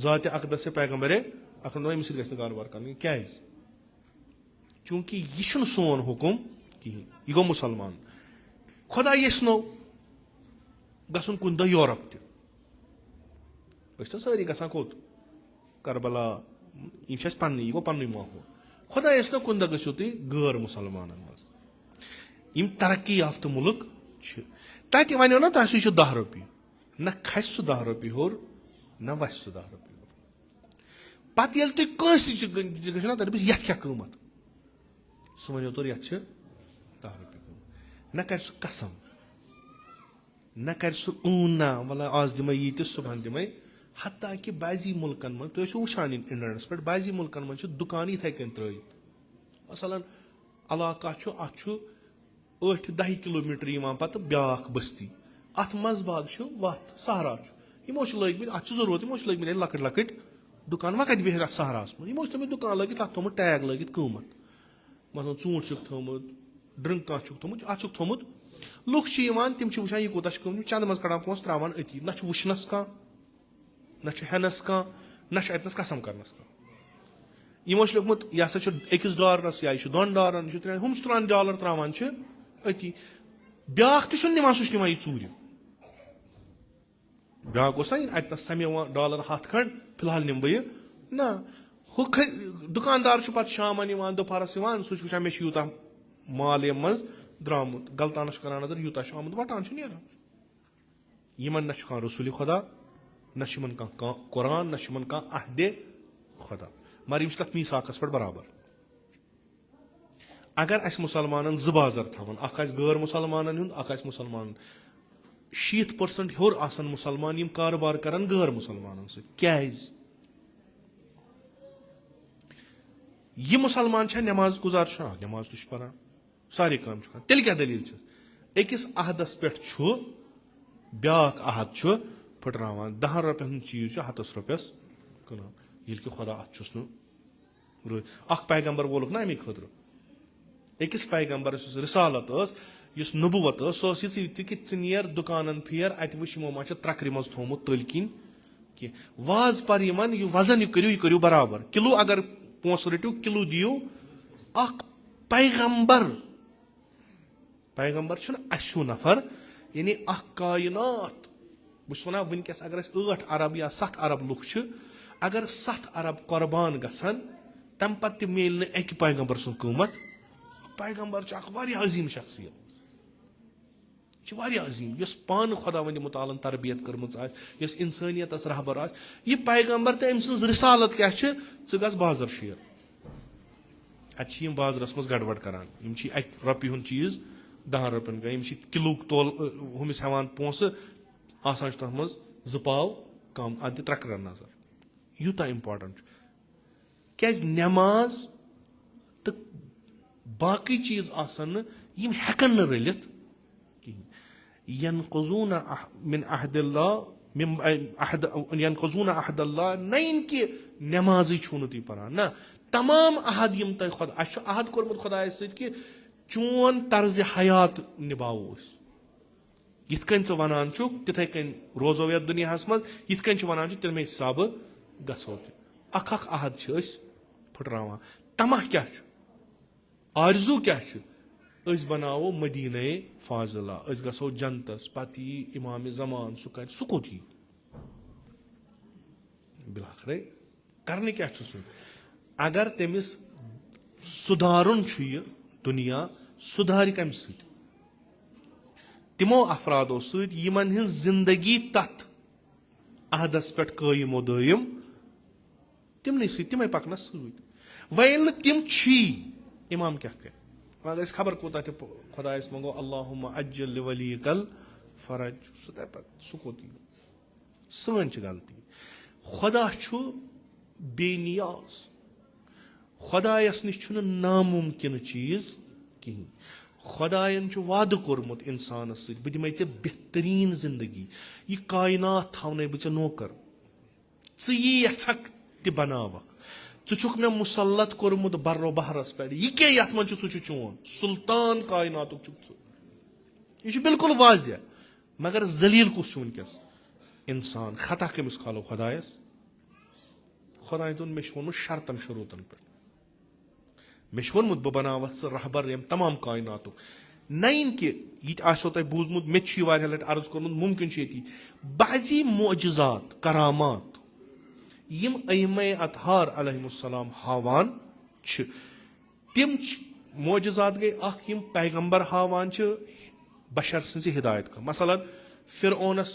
ज़ात अक़दस पैगम्बर अकरम अमिस सह कारोबार कर क्या चूंकि यह सोन हुकुम कहें यह गो मुसलमान खुदा यनो गसन कुन दह यूरोप तो सारी गसान कोत करबला यह पन्न यह गो पन्न माहौल खुदा यनो कुन दह गो तुम गैर मुसलमान मज तरक्की याफ्त मुल्क तत वो ना तुम सह 10 रुपये न खस 10 रुपये होर न वस 10 रुपये होर पत ये तुम कस ना तब ये क्या कीमत सह वो तोर ये 10 रुपये न कर कसम न कर ऊन ना वल आज दिमे यह सुबह दिमे حتیٰ کہ بعضی ملکن من تُہۍ ٲسِو وٕچھان انٹرنیٹس پٮ۪ٹھ بعضی ملکن منٛز چھِ دُکان یِتھٕے کٔنۍ ترٲیِتھ مثلاً علاقہ چھُ اَتھ چھُ 8-10 کِلوٗمیٖٹر یِوان پتہٕ بیٛاکھ بستی اَتھ منٛز باغ چھُ وَتھ صحرا چھُ یِمو چھِ لٲگۍ مٕتۍ اَتھ چھِ ضروٗرت یِمو چھِ لٲگۍ مٕتۍ اَتہِ لۄکٕٹۍ لۄکٕٹۍ دُکان وۄنۍ کَتہِ بیٚہہِ اَتھ صحراہَس منٛز یِمو چھِ تھٲومٕتۍ دُکان لٲگِتھ اَتھ تھوٚمُت ٹیگ لٲگِتھ قۭمَتھ مطلب ژوٗنٛٹھۍ چھُکھ تھوٚمُت ڈرٛنٛک کانٛہہ چھُکھ تھوٚمُت اَتھ چھُکھ تھوٚمُت لُکھ چھِ یِوان تِم چھِ وٕچھان یہِ کوٗتاہ چھُ قۭمَتھ چنٛدٕ منٛز کَڑان پونٛسہٕ ترٛاوان أتی نہ چھُ وٕچھنَس کانٛہہ نہ چھُ ہٮ۪نَس کانٛہہ نہ چھُ اَتہِ نَس قسم کَرنَس کانٛہہ یِمو چھُ لیوٚکھمُت یہِ ہسا چھُ أکِس ڈالرَس یا یہِ چھُ $2 یہِ چھُ $3 ہُم چھِ تُلان ڈالر ترٛاوان چھِ أتی بیٛاکھ تہِ چھُنہٕ نِوان سُہ چھُ نِوان یہِ ژوٗرِ بیٛاکھ اوس نہ اَتہِ نَس سَمیوان ڈالر 100 کھنٛڈ فِلحال نِمہٕ بہٕ یہِ نہ ہُہ دُکاندار چھُ پَتہٕ شامَن یِوان دُپہرَس یِوان سُہ چھُ وٕچھان مےٚ چھُ یوٗتاہ مال ییٚمہِ منٛز درٛامُت غلطانَس چھُ کران نظر یوٗتاہ چھُ آمُت وَٹان چھُ نیران یِمن نہ چھُ کانٛہہ رسوٗلِ خۄدا نہ چھُ یِمن کانٛہہ قۄران نہ چھُ یِمن کانٛہہ عہدِ خۄدا مگر یِم چھِ تَتھ میٖثاقَس پٮ۪ٹھ برابر اگر اَسہِ مُسلمانن 2 بازر تھاوَن اکھ آسہِ غٲر مُسلمانن ہُنٛد اکھ آسہِ مُسلمانن 60% ہیوٚر آسن مُسلمان یِم کارٕبار کرن غٲر مُسلمانن سۭتۍ کیازِ یہِ مُسلمان چھا نٮ۪ماز گُزار چھُ نٮ۪ماز تہِ چھُ پران سارے کامہِ چھُ کران تیٚلہِ کیٛاہ دٔلیٖل چھِ أکِس عہدس پٮ۪ٹھ چھُ بیٛاکھ عہد چھُ پھٕٹراوان 10 رۄپین ہُنٛد چیٖز چھُ 100 رۄپیَس کٕنان ییٚلہِ کہِ خۄدا اَتھ چھُس نہٕ اکھ پیغمبر وولُکھ نہ اَمے خٲطرٕ أکِس پیغمبرس یُس رِسالت ٲس یُس نبوت ٲس سۄ ٲس یِژٕے تہِ کہِ ژٕ نیر دُکانن پھیر اَتہِ وٕچھ یِمو ما چھِ ترٛکرِ منٛز تھومُت تٔلۍ کِنۍ کینٛہہ واز پر یِمن یہِ وزن یہِ کٔرِو برابر کِلوٗ اگر پونٛسہٕ رٔٹِو کِلوٗ دِیِو اکھ پیغمبر چھُنہٕ اَسہِ ہیوٗ نفر یعنی اکھ کاینات بہٕ چھُس وَنان وٕنکیٚس اگر أسۍ 8 ارب یا 7 ارب لُکھ چھِ اگر 7 ارب قۄربان گژھن تمہِ پتہٕ تہِ میلہِ نہٕ اَکہِ پیغمبر سُنٛد قۭمَتھ پیغمبر چھُ اکھ واریاہ عظیٖم شخصیت یہِ چھِ واریاہ عظیٖم یۄس پانہٕ خۄدا وندِ مُتعالن تربیت کٔرمٕژ آسہِ یۄس اِنسٲنیتس رہبر آسہِ یہِ پیغمبر تہٕ أمۍ سٕنٛز رِسالت کیاہ چھِ ژٕ گژھ بازر شیر اَتہِ چھِ یِم بازرس منٛز گڑبڑ کران یِم چھِ 1 رۄپیہِ ہُنٛد چیٖز 10 رۄپین گٔے یِم چھِ کِلوٗ ہُمِس ہٮ۪وان پونٛسہٕ آسان چھُ تتھ منٛز 2 پاو کم اَتھ دِ ترٛکرن نظر یوٗتاہ اِمپاٹنٹ چھُ کیازِ نٮ۪ماز تہٕ باقٕے چیٖز آسن نہٕ یِم ہٮ۪کن نہٕ رٔلِتھ کِہینۍ ینقضوٗنہ من عہد اللہ ینقضوٗنہ عہد اللہ نہ یِن کہِ نٮ۪مازٕے چھُو نہٕ تُہۍ پران نہ تمام عہد یِم تۄہہِ خۄدا اَسہِ چھُ عہد کوٚرمُت خۄدایَس سۭتۍ کہِ چون طرزِ حیات نِباوو أسۍ یِتھ کٔنۍ ژٕ وَنان چھُکھ تِتھٕے کٔنۍ روزو یَتھ دُنیاہَس منٛز یِتھ کٔنۍ چھِ وَنان چھُ تَمے حِسابہٕ گژھو تہِ اکھ عہد چھِ أسۍ پھٕٹراوان تماہ کیاہ چھُ آرزوٗ کیاہ چھُ أسۍ بناوو مدیٖنے فاضلہ أسۍ گژھو جنتس پتہٕ یی اِمامِ زمان سُہ کَرِ سُہ کوٚت یی بِلاخرے کرنہٕ کیاہ چھُ سُہ اگر تٔمِس سُدھارُن چھُ یہِ دُنیا سُدھارِ کمہِ سۭتۍ تِمو افرادو سۭتۍ یِمن ہٕنٛز زندگی تتھ عہدس پٮ۪ٹھ قٲیِم و دٲیِم تِمنٕے سۭتۍ تِمے پکنس سۭتۍ وۄنۍ ییٚلہِ نہٕ تِم چھی اِمام کیاہ کرِ وۄنۍ اگر أسۍ خبر کوٗتاہ تہِ خۄدایس منٛگو اللہُمہ عجل لِولیکل فرج سُہ دپہِ پتہٕ سُہ کوٚت یی سٲنۍ چھِ غلطی خۄدا چھُ بے نیاز خۄدایس نِش چھُنہٕ نامُمکِن چیٖز کِہینۍ خۄدایَن چھُ وعدٕ کوٚرمُت اِنسانس سۭتۍ بہٕ دِمے ژےٚ بہتریٖن زندگی یہِ کاینات تھاونَے بہٕ ژےٚ نوکر ژٕ یی یژھکھ تہِ بناوکھ ژٕ چھُکھ مےٚ مُسلط کوٚرمُت برو بہرس پٮ۪ٹھ یہِ کیاہ یتھ منٛز چھُ سُہ چھُ چون سُلطان کایناتُک چھُکھ ژٕ یہِ چھُ بالکُل واضح مگر ذلیٖل کُس چھُ ؤنکیٚس اِنسان خطا کٔمِس کھالو خۄدایس خۄدایَن دوٚپ مےٚ چھُ ووٚنمُت شرطن شروٗطن پٮ۪ٹھ مےٚ چھُ ووٚنمُت بہٕ بناوتھ ژٕ رہبر ییٚمہِ تمام کایناتُک نہ یِن کہِ یہِ تہِ آسیو تۄہہِ بوٗزمُت مےٚ تہِ چھُ یہِ واریاہ لٹہِ عرض کوٚرمُت مُمکِن چھُ ییٚتی بعضی معجزات کرامات یِم ائمے اطہار علیہم السلام ہاوان چھِ تِم چھِ معجزات گٔے اکھ یِم پیغمبر ہاوان چھِ بشر سٕنٛزِ ہدایت خٲطرٕ مثلاً فرعونس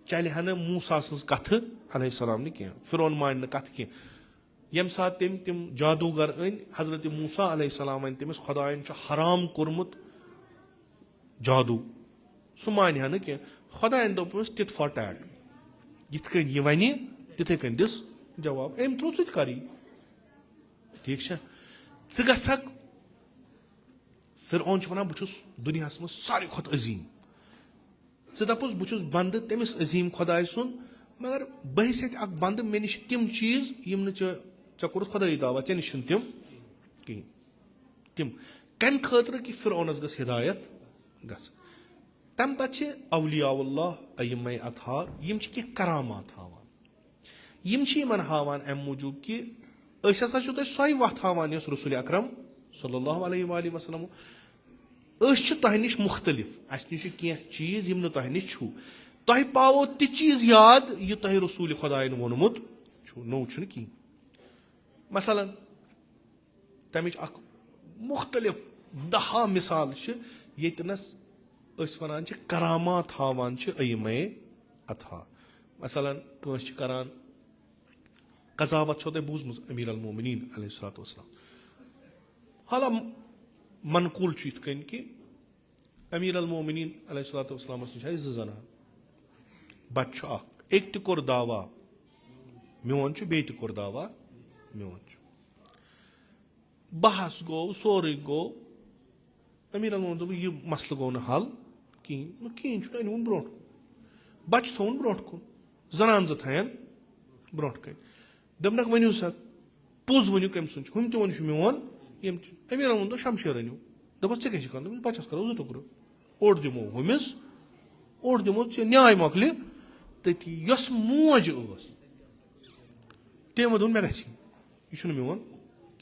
چلہِ ہا نہٕ موٗسا سٕنٛز کتھٕ علیہ السلام نہٕ کینٛہہ فرعون مانہِ نہٕ کتھٕ کینٛہہ ییٚمہِ ساتہٕ تٔمۍ تِم جادوٗگر أنۍ حضرت موٗسا علیہ السلام وَنہِ تٔمِس خۄدایَن چھُ حرام کوٚرمُت جادوٗ سُہ مانہِ ہا نہٕ کینٛہہ خۄدایَن دوٚپُس ٹِٹ فار ٹیٹ यिथ कन यह वने तिथे कन दिस जवाब अम त्रो थ कर ठीक ज गक फिरौन वन बहुत दुनिया मज सारे खुद अजीम दपुस बहुत बंद तमिस अजीम खुदाय सुन मगर बहसियत अख बंद मे निश तिम चीज यम चे कोर खुदाई दावा ऐ निश तिम कहें तिम कम खतर कि फिरौनस गस हिदायत गस तम पे अवलियाउल्लाह अय्यम अतहार यम कह करामात हावान यम हावान अम मूजूब कि हसा सो वत हावान रसूल अकरम सल्लल्लाहु अलैहि वसल्लम तह निश मुख्तलिफ अस निश कह चीज यम तह निश तह पावो ति चीज याद यह तह रसूल खुदायन वोनमुत नो कहीं मसलन तमिच मुख्तलिफ 10 मिसाल यतनस वन करामात हावान अय्यम अतहार मसलन कस करान कजावत छो तुम बूजम अमीर अल मोमिनीन अलैहिस्सलातु वस्सलाम हाला मनकूल कि अमीर अल मोमिनीन अलैहिस्सलातु वस्सलाम निश ज जनान बच्चा एक कोर दावा मोन बे कोर दावा मोन बहस गो सोरे गो अमीर अल मोमिनीन यह मसल गो न हल कहें अन ब्रो बच्चे थोन ब्रो कुन जनान थन ब्रो कन दपनक वनु सा पोज वनु कम सुन हम त वन मोन अमीर अल मोमिनीन शमशेर अनु दपस ऐ कर बच्चस करो 2 टुकर ओड दिमो हमिस ओड दिमो न्याय मकल तथी यस मोज तम दोन मे गि यह मोन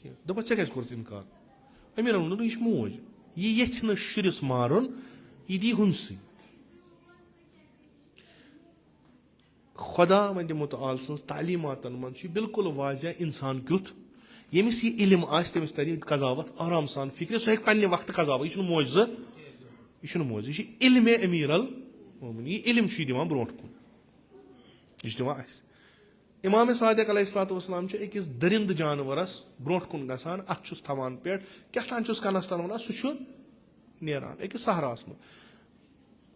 कह दपस ऐ कोर इनकार अमीर अल मोमिनीन यह मोज यह ये शुरिस मारुन यह दी हमस खुदा वंद मुतआल सज तालीमातन मन बिल्कुल वाजिया इंसान क्युथ यमिस यह इल्म आस तमिस तरी कजावत आराम सान फिक्र सह पे वक्त कजावत यह मोज यह मोज यह इल्म अमीर अल मोमिनीन यह इल्म दिवान ब्रो कुन यह दिवान इमाम सादिक अलैहिस्सलातु वस्सलाम अकिस दरिंद जानवरस ब्रो कुन गसान अत थवान पे क्या कनस तन वन सह नेरान अकिस सहरास मज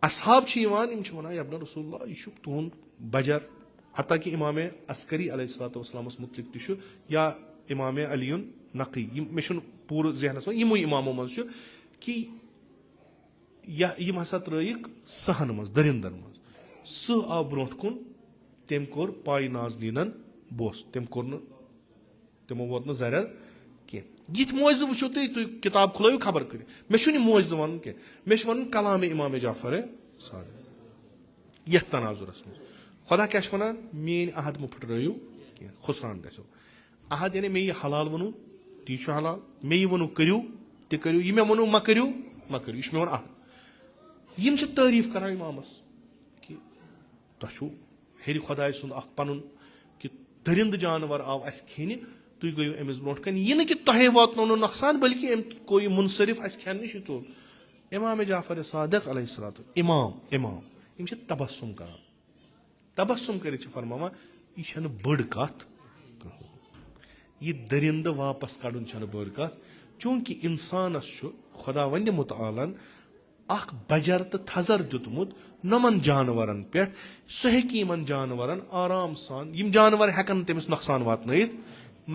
असहाब वन यबन रसूलुल्लाह यह तुंद बजर हत्ता कि इमाम अस्करी अलैहिस्सलातु वस्सलामस मुतलिक तु या इमाम अलीयुन नकी मे पूर जहनस मज यमो इमामो मज कि यम हसा त्रयिक सहन मज दरिंदन मज सह आव ब्रो कुन तम कोर पाय नाजनीनन बोस तमो वोत जरर कह ये मोज वो तुम किताब खुलो खबर कर मे मोज वन कह मे वन कलाम इमाम जाफर सादिक ये तनाजुरस मज खुदा क्या वन मेन अहद मो फुटरो कह खुसरान गो अहद यानी मे यह हलाल वनु ती हलाल मे यह वनु करू ति करू यह मे वनु मा करू यह मे वन अहद यम तारीफ कर इमामस कि तुम हेर खुदाय सुन पन कि दरिंद जानवर आव अस खेन तुम गो अमिस ब्रो कन यह कि तह वातनो नुकसान बल्कि अम गो यह मुनसरिफ अस खेन नश चोल इमाम जाफर सादिक अलैहिस्सलातु इमाम यम तबस्सुम कर तबस्सुम कर फरमावा यह बड़ कत यह दरिंद वापस कड़न बड़ कत चूंकि इंसानस खुदा वंद मुतआलन अख बजर तो थजर दुतमुत नमन जानवरन पे सह इन जानवरन आराम सान यम जानवर हेकन तमिस नुकसान वातनयित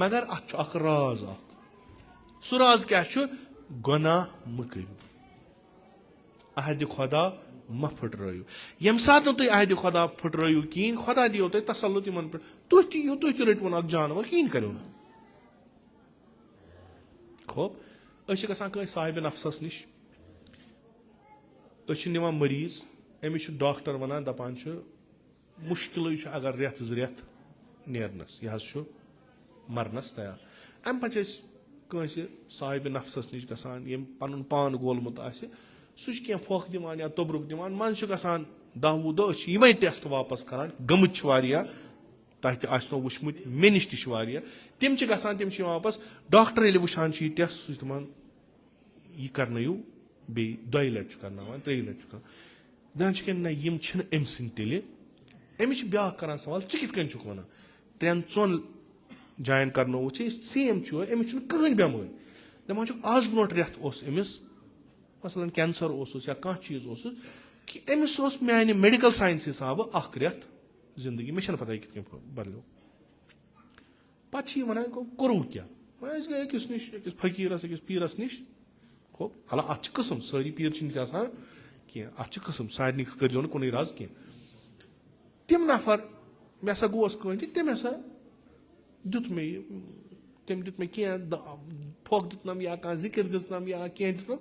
मगर अख राज सह राज क्या गुनाह म करू अहद खुदा म फुटरो यम सात तुम अहद खुदा फुटरो कहें खुदा दियो तुम तसल्लुत इन पे तुम रटवन जानवर कहें करो खूब गसान साहिब नफ्सस निश निवान मरीज अमिस डॉक्टर वन दपान मुश्किल अगर रेत 2 रेत नेरनस यह मरनस तैयार अम पे साहिब नफ्सस निश गसान यम पन पान गोलमुत सह कह फोख दिवान या तोब्रुक दिवान मन गसान 10 दो यमे टेस्ट वापस करान गमुत तह तनो वुचमुत मे निश तम गसान तम वापस डॉक्टर ये वुचान यह टेस्ट सह दपान यह करनयू बे 2 लट करना 3 लट दान ना यम अम तेल अमिस ब्या करान सवाल कित वन 3-4 जायन करनो सेम अमिस कहीं बेमारी दपान आज ब्रो रेत अमिस मसलन कैंसर या कह चीज कि अमिस मान मेडिकल साइंस हिसाब 1 रेत जिंदगी मे पता कित बदलो पे वन कोरू क्या गए अकिस नश अकिस फकीरस अकिस पीरस नश खो अला अत कस्म सारी पीर कह अत कस्म सारे करो कुन रज कह तम नफर मे सा गोस कह तम हसा दुत मे तम दुत मे कह फोक दुतनम या कह जिक्र दिसनम या कह दुतनम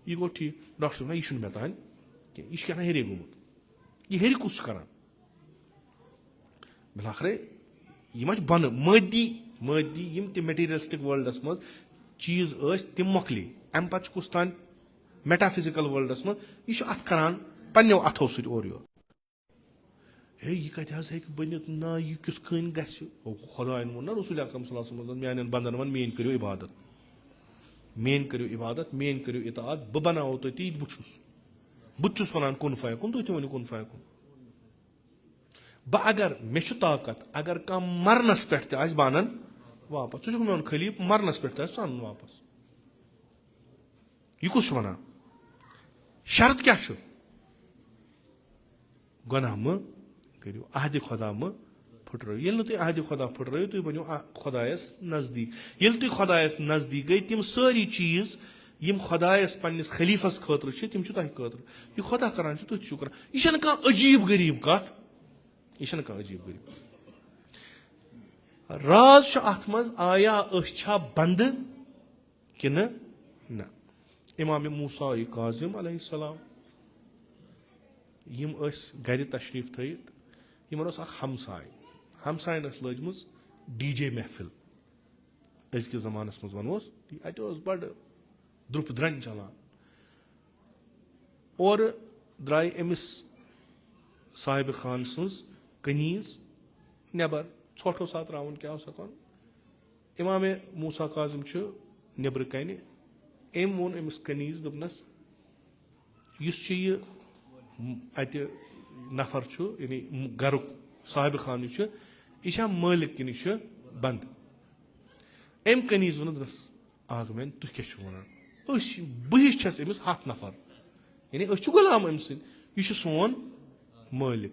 यह गो ठीक डॉक्टर ना यह मे तान कह यह क्या हेरे गोमुत यह हेर कुछ कर बिलाखरे यह बन मादी मादी यम ते मेटीरियलिस्टिक वर्ल्डस मज चीज तम मोकले अम पे कुछ तान मेटाफिजिकल वर्ल्डस मज यह अत करान पन्नो अथो सत और योर हे यह कत बनित ना यह किस कन गो खुदायन वो ना रसूल अकरम सल्लल्लाहु अलैहि वसल्लम मान बंदन वन मेन करो इबादत मेन करो इताअत बह बनाओ तुम ती बुछुस वन कुन फयकुन तुम वन कुन फयकुन बह अगर मे ताकत अगर कह मरनस पे बानन वापस षुक मोन खलीफ मरनस पे सन वापस यह कुछ वन शर्त क्या गुनाह म करो अहद खुदा म फुटरो ये तुम अहद खुदा फुटरो तुम बनो खुदायस नजदीक ये तुम खुदायस नजदीक गई तम सारी चीज यम खुदायस पन्निस खलीफस खतर तम खतर यह खुदा करान तुम करान यह कह अजीब गरीब कत यह कह अजीब गरीब राज अत मज आया छा बंद कि न इमाम मूसा काजिम अलैहिस्सलाम यम गर तशरीफ थत यमन हमसाय हमसायन लजम डीजे महफिल अजक जमानस मज वनोस अत बड़ द्रुप द्रन चलान और द्राय अमिस साहिब खान सज कनीज नबर ोठो सा त्रावन क्या हकन इमाम मूसा काजिम नबर कन अम वोन अमिस कनीज दोपनस अत नफर यानी गर साहिब खान यह मालिक कि बंद अम कनीज वोन दस आग मैन तुह क्या वन बस अमिस 7 नफर यानी गुलाम अम सह सोन मालिक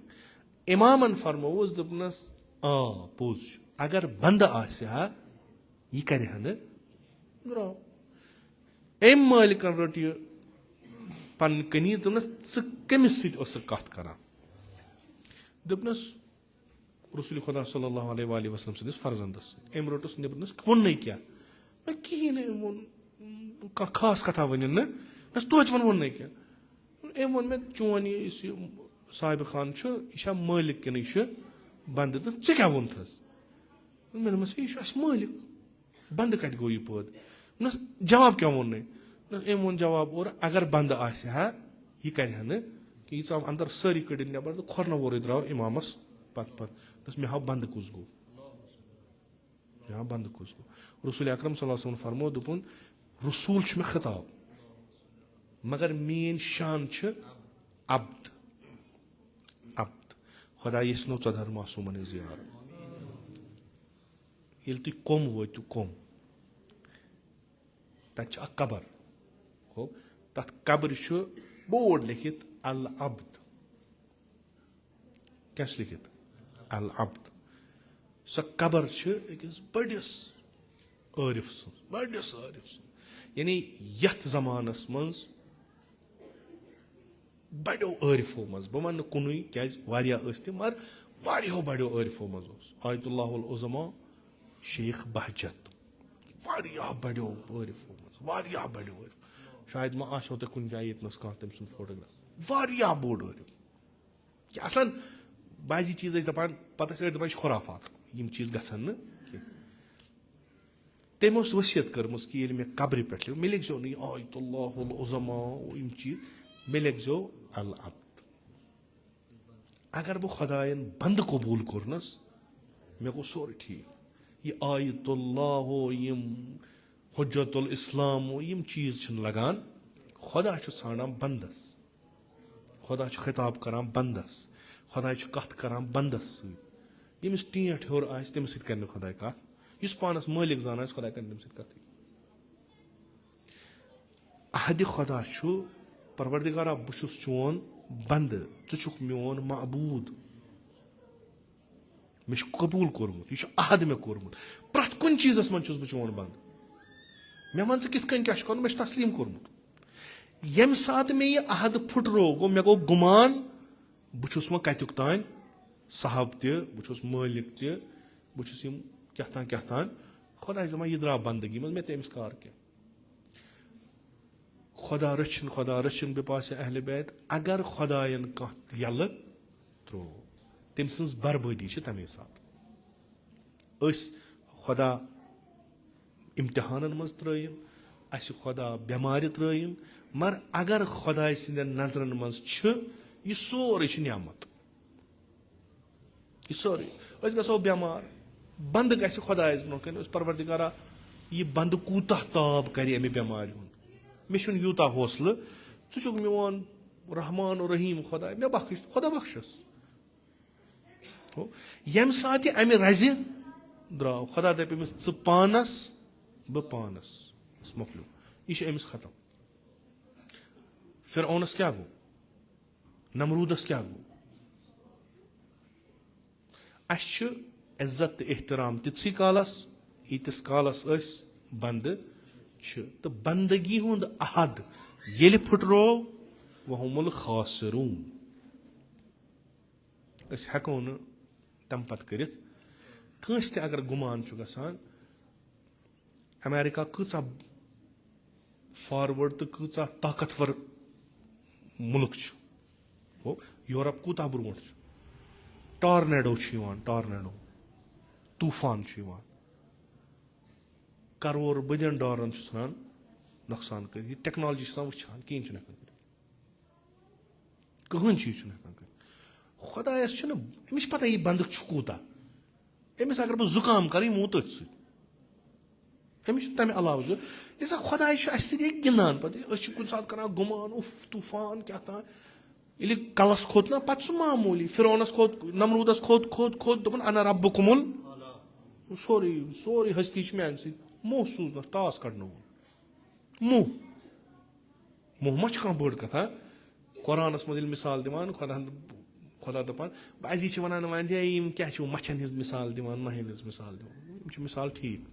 इमामन फरमोस दोपनस आ पोज अगर बंद आहा यह कर द्राव अम मालिकन रट यह पन कनीज दोपनस कमिस कत कर दोपनस रसूल खुदा सल्लल्लाहु अलैहि वसल्लम सदिस फर्जंदस अम रटस नबरनस वन क्या कहें वो खास कथा वन नस तोत वन क्या अम वो मे चोन यह साहिब खान यह मालिक कि बंद तो क्या वोन मे दोपस यह मालिक बंद कत गो यह पद दोपनस जवाब क्या वोन अम वो जवाब और अगर बंद आहा यह कर कि यह आव अंदर सारी कड़ नबर तो खोरन वोर द्राव इमामस पत बस मे हाव बंद कुस गो मे हाव बंद कुस गो रसूल अकरम सल्लल्लाहु अलैहि वसल्लम फरमो दोपन रसूल मे खिताब मगर मेन शान अब्द अब्द खुदा यनो 14 मासूमन जियार ये तुम कोम वो कोम तत कबर हो तथ कबर बोर्ड लिखित अल अब्द क्या लिखित अल अब्द सो कबर अकिस बड़िस आरिफ यानी यथ जमानस मज बड़ो आरिफो मज बह वन कुन क्या मगर वारियो बड़ो आरिफो मज आयतुल्लाहुल उज़मा शेख बहजत वारिया बड़ो आरिफो मज वारिया बड़ो आरिफ शायद मा आशो तुम कुन जाए ये कह तम सुन फोटोग्राफ वारिया बोड़ आरिफ क्या असन बाजी चीज दपान पता दपान खुराफात यम चीज गसन तम वसीयत कर्म कि मे कब्र पे मे लिखो नी आयतुल्लाहुल उज़मा यम चीज मे लिखो अल अब्द अगर बह खुदायन बंद कबूल कोरनस मे गो सोर ठीक यह आयतुल्लाह यम हुज्जतुल इस्लाम यम चीज लगान खुदा ान बंदस खुदा खिताब करान बंदस खुदा कत करान बंदस यमिस टेट हर तमिस कर खुदा कत इस पानस मालिक जान खुदा कर तम कत अहद खुदा परवरदिगारा बहुस चोन बंद षुक मोन महबूद मे कबूल कोर्मुत यह अहद मे कोर्मुत प्रथ कुन चीजस मन बह चोन बंद मे वन कित क्या कर मे तस्लीम कोर्मुत यम सात मे यह अहद फुटरो गो मे गो गुमान बहुस वो कत्युक तान साहब तुस मालिक तुस क्या तान खुदा दपा यह द्राव बंदगी मे तमिस कार क्या खुदा रचन बे पास अहल बैत अगर खुदायन कह यल त्रो तम सज बर्बादी तमे सात खुदा इम्तिहानन मज त्रयन अस खुदा बेमार त्रयन मगर अगर खुदा सद नजरन मज यह सोरे नियामत यह सोरे गो बेमार बंद ग खुदायस ब्रोह परवरदिगारा यह बंद कूता ताब कर अमे बेमार हूं मे यूता हौसल ुक मोन रहमान रहीम खुदा मे बख्श खुदा बख्शस यम सात अमे रज द्राव खुदा दपमिस च पानस बह पानस मोकलू यह अमिस खत्म फिरौनस क्या गो नमरूदस क्या गो अस इज्जत तो एहतराम तिथि कालस यीतिस कालस बंद तो बंदगी हुंद अहद ये फुटरो वहुमुल खासिरून हेको न तम पत करित कंस ते अगर गुमान गसान अमेरिका कूचा फॉरवर्ड तो कूचा ताकतवर मुल्क हो यूरोप कूता ब्रोह टॉर्नेडो टॉर्नेडो तूफान करोड़ बदियन डॉलरन सान नुकसान कर टेक्नोलॉजी वुचान कहें कहन चीज खुदायस अमिस पता यह बंद कूता अमिस अगर बह जुकाम कर यह मूत अमिस तमें अलाव जैसा खुदाय गिंदान पे कुछ सात कर गुमान उफ तूफान क्या तान ये कलस खोत ना पे मामूली फिरौनस खोत नमरूदस खोत दोपन अना रब्बुकुमुल सोरी सोरी हस्ती मान सी मोह सूज टास कड़न मोह मोह मा बड़ कथा कुरानस मज मिसाल दिवान खुदा दपान अजी वन वन क्या मछन हज मिसाल दिवान महन हज मिसाल दिवान मिसाल ठीक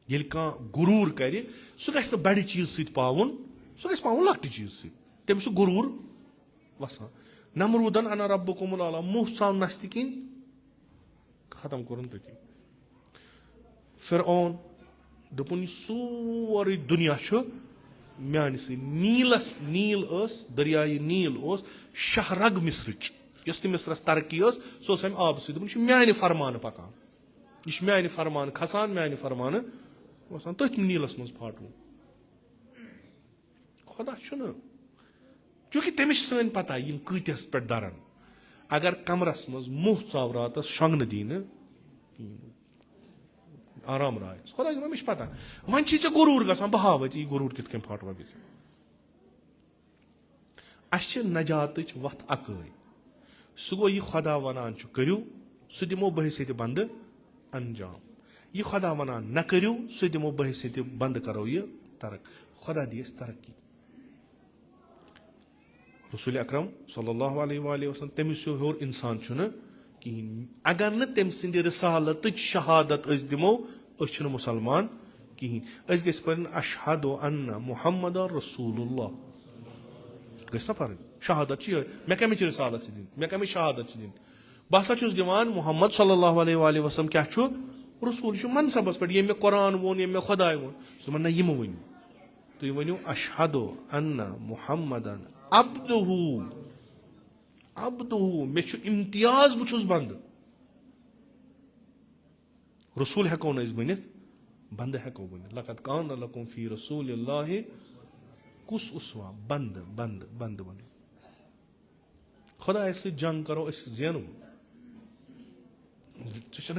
ये गुरूर कर सह गि बड़ चीज सत पावन सह गि पावन लक्ट चीज सत तमिस गुरूर वसान नमरूदन अना रब्बुकुमुल आला मुह चाव नस्त किन खत्म कोरन तथी फिरौन दोपुन सोरे दुनिया मान नीलस नील दरियाई नील शहरग मिस्रच मिस्रस तरक्की सह आब सत मान फरमान पकान यह मान फरमान खसान मान फरमान वसान तथ नीलस मज फाटव खुदा चूंकि तमिस सन पता यम कतिस पे दरन अगर कमरस मज मुह चाव रात शंगन दी आराम राय खुदा मे पता वन चे गुरूर गसान बह हाव यह गुरूर कित फाटवा बे अस नजात वत अकई सह गो यह खुदा वनान करू सह दिमो बहसियत बंद अंजाम यह खुदा वनान न करू सह दिमो बहसियत बंद करो यह तरक खुदा दियस तरक्की रसूल अकरम सल्लल्लाहु अलैहि वसल्लम तमिस होर इंसान कहें अगर न तम सद रिसालत शहादत दिमो मुसलमान कहें गन अशहदु अन्ना मुहम्मद रसूलुल्लाह गस ना फर्क शहादत मे कमिच रिसालत दिन मे कमिच शहादत दिन बह हसा दिवान मुहम्मद सल्लल्लाहु अलैहि वसल्लम क्या रसूल मनसबस पे मे कुरान वोन मे खुदाय वोन सह ना यम वन तुम वनु अशहदु अन्ना मुहम्मदन अब्दुहु अब्दुहु मे इम्तियाज बहुस बंद रसूल हेको बनित बंद हेको बनित लक़द कान लकुम फी रसूलिल्लाहि कुस उसवा बंद बंद बंद बन खुदा जंग करो जेनो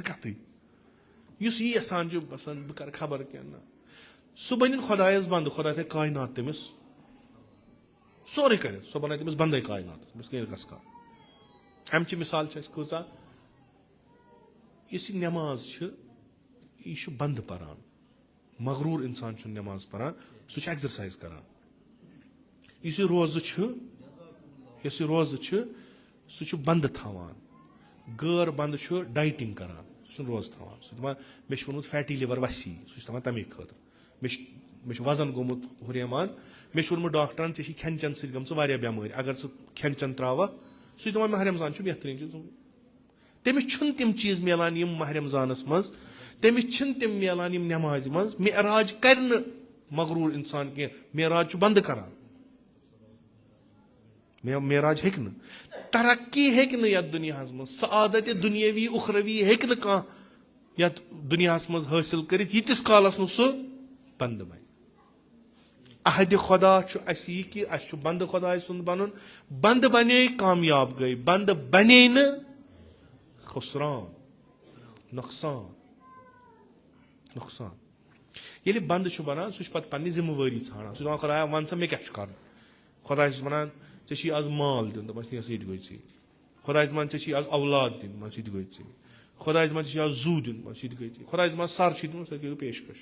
कत यह यसान बसान बह कर खबर क्या ना सह बन खुदायस बंद खुदा थे कायनात तमिस सोरे कर सह बन तमिस बंदे कायनात गस का अमच मिसाल कचा इस नमाज यह बंद पारान मगरूर इंसान नमाज पारान सह एक्सरसाइज करान रोज रोज सह बंद थवान غٲر بنٛدٕ چھُ ڈایٹِنٛگ کران سُہ چھُنہٕ روزٕ تھاوان سُہ چھُ دَپان مےٚ چھُ ووٚنمُت فیٹی لِور وسی سُہ چھُ تھاوان تَمے خٲطرٕ مےٚ چھُ وزن گوٚمُت ہُریمان مےٚ چھُ ووٚنمُت ڈاکٹرن ژےٚ چھِ کھٮ۪ن چٮ۪ن سۭتۍ گٔمژٕ واریاہ بٮ۪مٲرۍ اگر ژٕ کھٮ۪ن چٮ۪ن تراوکھ سُہ چھُ دَپان ماہ رمضان چھُ بہتریٖن چیٖز تٔمِس چھُنہٕ تِم چیٖز میلان یِم ماہ رمضانس منٛز تٔمِس چھِنہٕ تِم میلان یِم نٮ۪مازِ منٛز معراج کرِ نہٕ مغروٗر اِنسان کینٛہہ معراج چھُ بنٛدٕ کران معراج ہیٚکہِ نہٕ ترقی ہیٚکہِ نہٕ یتھ دُنیاہس منٛز سعادت دُنیٲوی اُخروی ہیٚکہِ نہٕ کانٛہہ یتھ دُنیاہس منٛز حٲصِل کٔرِتھ ییٖتِس کالس نہٕ سُہ بنٛدٕ بنہِ عہدِ خۄدا چھُ اسہِ یہِ کہِ اسہِ چھُ بنٛدٕ خۄداے سُنٛد بنُن بنٛدٕ بنے کامیاب گٔے بنٛدٕ بنے نہٕ خسران نۄقصان ییٚلہِ بنٛدٕ چھُ بنان سُہ چھُ پتہٕ پننہِ ذِمہٕ وٲری ژھانڈان سُہ چھُ دپان خۄدایا ون سا مےٚ کیاہ چھُ کرُن خۄداے چھُس ونان ژےٚ چھی آز مال دیُن دپان چھِ یہِ تہِ گوٚے ژےٚ خۄداے چھُ دپان ژےٚ چھی آز اولاد دِنۍ دپان چھِ یہِ تہِ گوٚے ژےٚ خۄداے چھُ دپان ژےٚ چھی آز زوٗ دیُن دپان چھِ یہِ تہِ گوٚے ژےٚ خۄداے چھُ دپان سر چھُے دیُن سۄ گٔیو پیشکش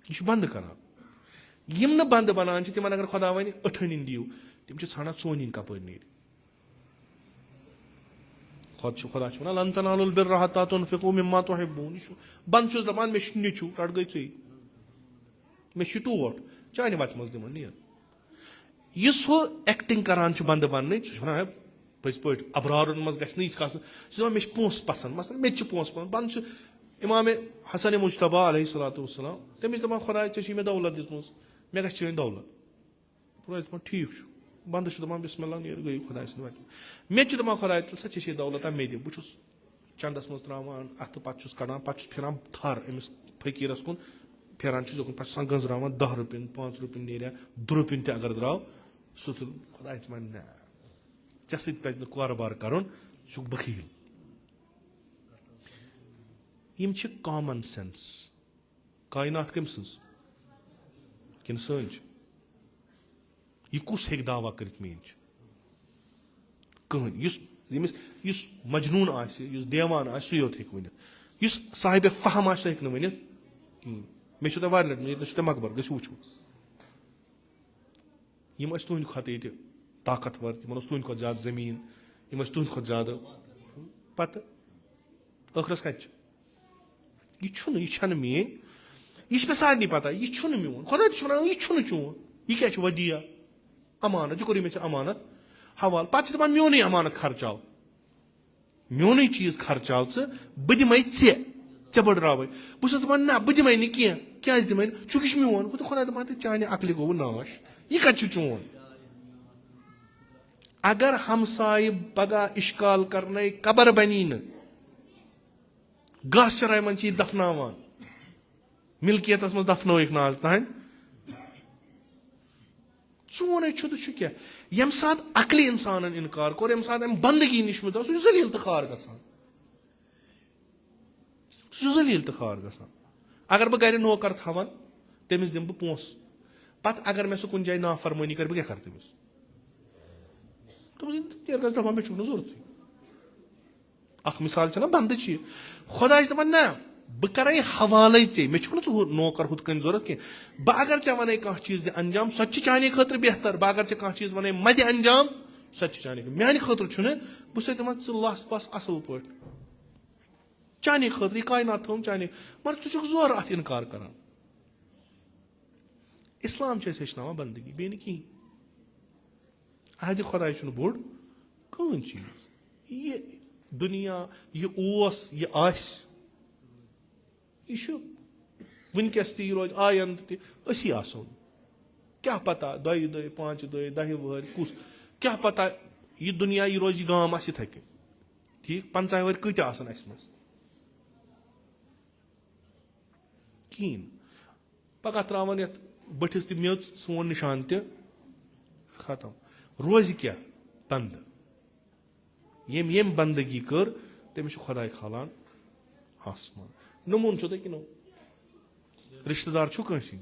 یہِ چھُ بنٛدٕ کران یِم نہٕ بنٛدٕ بنان چھِ تِمن اگر خۄدا وَنہِ ٲٹھن ہِنٛدۍ دِیِو تِم چھِ ژھانڈان ژوٗنِنۍ کپٲرۍ نیرِ خۄدا چھُ ونان لن تنالوا البر حتى تنفقوا مما تحبون یہِ چھُ بنٛدٕ چھُس دپان مےٚ چھُ نیٚچوٗ رٹ گٔے ژے مےٚ چھُ ٹوٹھ چانہِ وتہِ منٛز دِمن نیر یُس ہُہ ایٚکٹِنٛگ کران چھُ بنٛدٕ بننٕچ سُہ چھُ ونان ہے پٔزۍ پٲٹھۍ ابرارن منٛز گژھِ نہٕ یِژھ کَتھ سُہ چھُ دپان مےٚ چھِ پونٛسہٕ پسنٛد مثلاً مےٚ تہِ چھِ پونٛسہٕ پسنٛد بنٛدٕ چھُ اِمامِ حسنِ مُجتبیٰ علیہ الصلوٰتُ وسلام تٔمِس چھِ دپان خۄدایا ژےٚ چھِ مےٚ دولت دِژمٕژ مےٚ گژھِ چٲنۍ دولت خۄداے چھُ دپان ٹھیٖک چھُ بنٛدٕ چھُ دپان بسم اللہ نیر گٔیو خۄداے سٕنٛدِ وتہِ مےٚ تہِ چھُ دپان خۄدایا تیٚلہِ سا ژےٚ چھے دولت مےٚ دِ بہٕ چھُس چندس منٛز تراوان اَتھٕ پتہٕ چھُس کڑان پتہٕ چھُس پھِران تھر أمِس فقیٖرس کُن پھیران چھُس یوکُن پتہٕ چھُس آسان گنٛزراوان 10 رۄپین 5 رۄپین نیریا 2 رۄپین تہِ اگر درٛاو سُہ تُل خۄداے چھُ دپان نہ ژےٚ سۭتۍ پزِ نہٕ کارٕبار کرُن ژٕ چھُکھ بخیٖل یِم چھِ کامن سینس کاینات کٔمۍ سٕنٛز کِنہٕ سٲنۍ چھِ یہِ کُس ہیٚکہِ دعوا کٔرِتھ میٲنۍ چھِ کٕہٕنۍ یُس مجنوٗن آسہِ یُس دیوان آسہِ سُے یوت ہیٚکہِ ؤنِتھ یُس صاحبِ فہم آسہِ سُہ ہیٚکہِ نہٕ ؤنِتھ کِہیٖنۍ مےٚ چھُ تۄہہِ واریاہ لٹہِ ییٚتہِ چھُ تۄہہِ مقبر گٔژھِو وٕچھو یِم ٲسۍ تُہنٛدِ کھۄتہٕ ییٚتہِ طاقتور یِمن اوس تُہنٛدِ کھۄتہٕ زیادٕ زٔمیٖن یِم ٲسۍ تُہنٛدِ کھۄتہٕ زیادٕ پتہٕ ٲخرس کتہِ چھِ یہِ چھنہٕ میٲنۍ یہِ چھِ مےٚ سارنٕے پتہ یہِ چھُنہٕ میون خۄدا تہِ چھُ ونان یہِ چھُنہٕ چون یہِ کیٛاہ چھُ ودیا امانت یہِ کوٚرُے مےٚ ژےٚ امانت حوالہٕ پتہٕ چھِ دپان میونٕے امانت خرچاو میونٕے چیٖز خرچاو ژٕ بہٕ دِمے ژےٚ بٔڑراوے بہٕ چھُس دپان نہ بہٕ دِمے نہٕ کینٛہہ کیٛازِ دِمے نہٕ چوٗنکہِ یہِ چھُ میون ہُہ تہٕ خۄدا دپان تہٕ چانہِ عقلہِ گوٚوُ ناش یہِ کتہِ چھُ چون اگر ہمسایہِ پگاہ اِشکال کرنے قبر بنی نہٕ گاسہٕ چراے منٛز چھِ یہِ دفناوان ملکیتس منٛز دفنٲیِکھ نہٕ آز تانۍ چونے چھُ تہٕ چھُ کیٛاہ ییٚمہِ ساتہٕ عقلہِ انسانن انکار کوٚر ییٚمہِ ساتہٕ امہِ بندگی نِش مُدعا سُہ چھُ ذلیٖل تہٕ خار گژھان اگر بہٕ گرِ نوکر تھاون تٔمِس دِمہٕ بہٕ پونٛسہٕ پتہٕ اگر مےٚ سُہ کُنہِ جایہِ نافرمٲنی کرِ بہٕ کیٛاہ کرٕ تٔمِس نیرٕ گژھِ دپان مےٚ چھُکھ نہٕ ضروٗرتٕے اکھ مثال چھےٚ نہ بنٛدٕ چھِ خۄداے چھُ دپان نہ بہٕ کرے حوالے ژےٚ مےٚ چھُکھ نہٕ ژٕ نوکر ہُتھ کٔنۍ ضوٚرتھ کینٛہہ بہٕ اگر ژےٚ ونے کانٛہہ چیٖز دِ انجام سۄ تہِ چھِ چانے خٲطرٕ بہتر بہٕ اگر ژےٚ کانٛہہ چیٖز ونے مہ دِ انجام سۄ تہِ چھِ چانے خٲطرٕ میانہِ خٲطرٕ چھُنہٕ بہٕ چھُسے دپان ژٕ لَس پَس اصٕل پٲٹھۍ چانے خٲطرٕ یہِ کاینات تھٲوٕم چانے مگر ژٕ چھُکھ زورٕ اتھ انکار کران اسلام چھِ أسۍ ہیٚچھناوان بندگی بیٚیہِ نہٕ کِہینۍ عہدِ خۄداے چھُنہٕ بوٚڑ کٕہٕنۍ چیٖز یہِ دُنیا یہِ اوس یہِ آسہِ یہِ چھُ وٕنکیٚس تہِ یہِ روزِ آینٛدٕ تہِ أسی آسو کیٛاہ پتہ 2 دۄہہِ 5 دۄہہِ 10 وٕہٕرۍ کُس کیٛاہ پتہ یہِ دُنیا یہِ روزِ یہِ گام آسہِ یِتھٕے کٔنۍ ٹھیٖک 50 وٕہٕرۍ کۭتیاہ آسن اسہِ منٛز کِہیٖنۍ پگاہ تراون یتھ بٔٹھِس تہِ میٚژ سون نِشان تہِ ختم روزِ کیٛاہ بنٛدٕ ییٚمۍ بندگی کٔر تٔمِس چھُ خۄداے کھالان آسمان نموٗن چھُو تۄہہِ کِنہٕ رِشتہٕ دار چھُو کٲنٛسہِ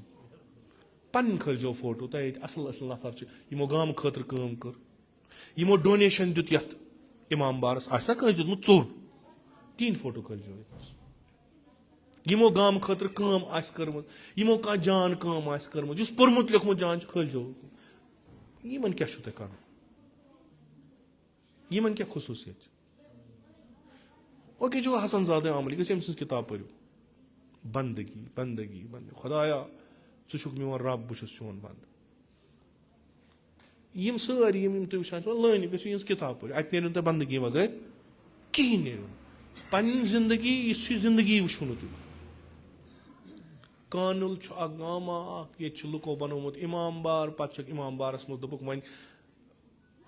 پنٕنۍ کھٲلزیو فوٹو تۄہہِ ییٚتہِ اصٕل اصٕل نفر چھِ یِمو گامہٕ خٲطرٕ کٲم کٔر یِمو ڈونیشن دیُت یتھ امام بارس آسہِ نہ کٲنٛسہِ دیُتمُت ژوٚر تِہنٛدۍ فوٹو کھٲلزیو یِمو گامہٕ خٲطرٕ کٲم آسہِ کٔرمٕژ یِمو کانٛہہ جان کٲم آسہِ کٔرمٕژ یُس پوٚرمُت لیوٚکھمُت جان چھُ کھٲلزیو یِمن کیٛاہ چھُو تۄہہِ کرُن यमन क्या खसूसियत ओके जो हसन ज़ादे आमली गई अम किताब पढ़ो बंदगी बंदगी बंद खुदाया चुक मोन रब बहुत चोन बंद यम सारी तुम वुचान लान गो किताब पढ़ो अत नो तुम बंदगी वगैर कहें नो पन जिंदगी जिंदगी वुचो नु तुम कानुल गाम ये लुको बनोमुत इमाम बार पे इमाम बारस मज दोपुक वन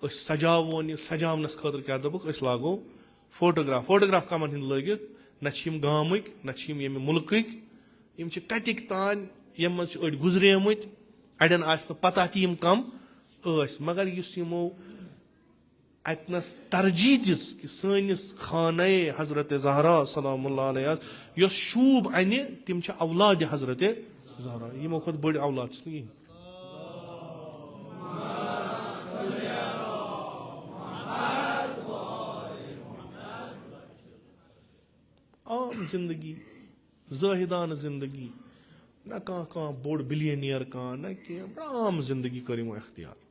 सजावन सजावनस खतर क्या दोपुक लागो फोटोग्राफ फोटोग्राफ कमन हंद लगित न गामिक न ये मुल्क कतिक तान यम मज अड़ गुजरेमुत अड़न पता तीम कम मगर यमो अतनस तरजीह दिस कि सनिस खाने हजरत ज़हरा सलामुल्लाह अलैहा यस शूब अन तिम औलाद हजरत ज़हरा यमो खुद बड़ औलाद कहीं आम जिंदगी जाहिदान जिंदगी न कह बोड़ बिलियनियर कह न कह आम जिंदगी कर अख्तियार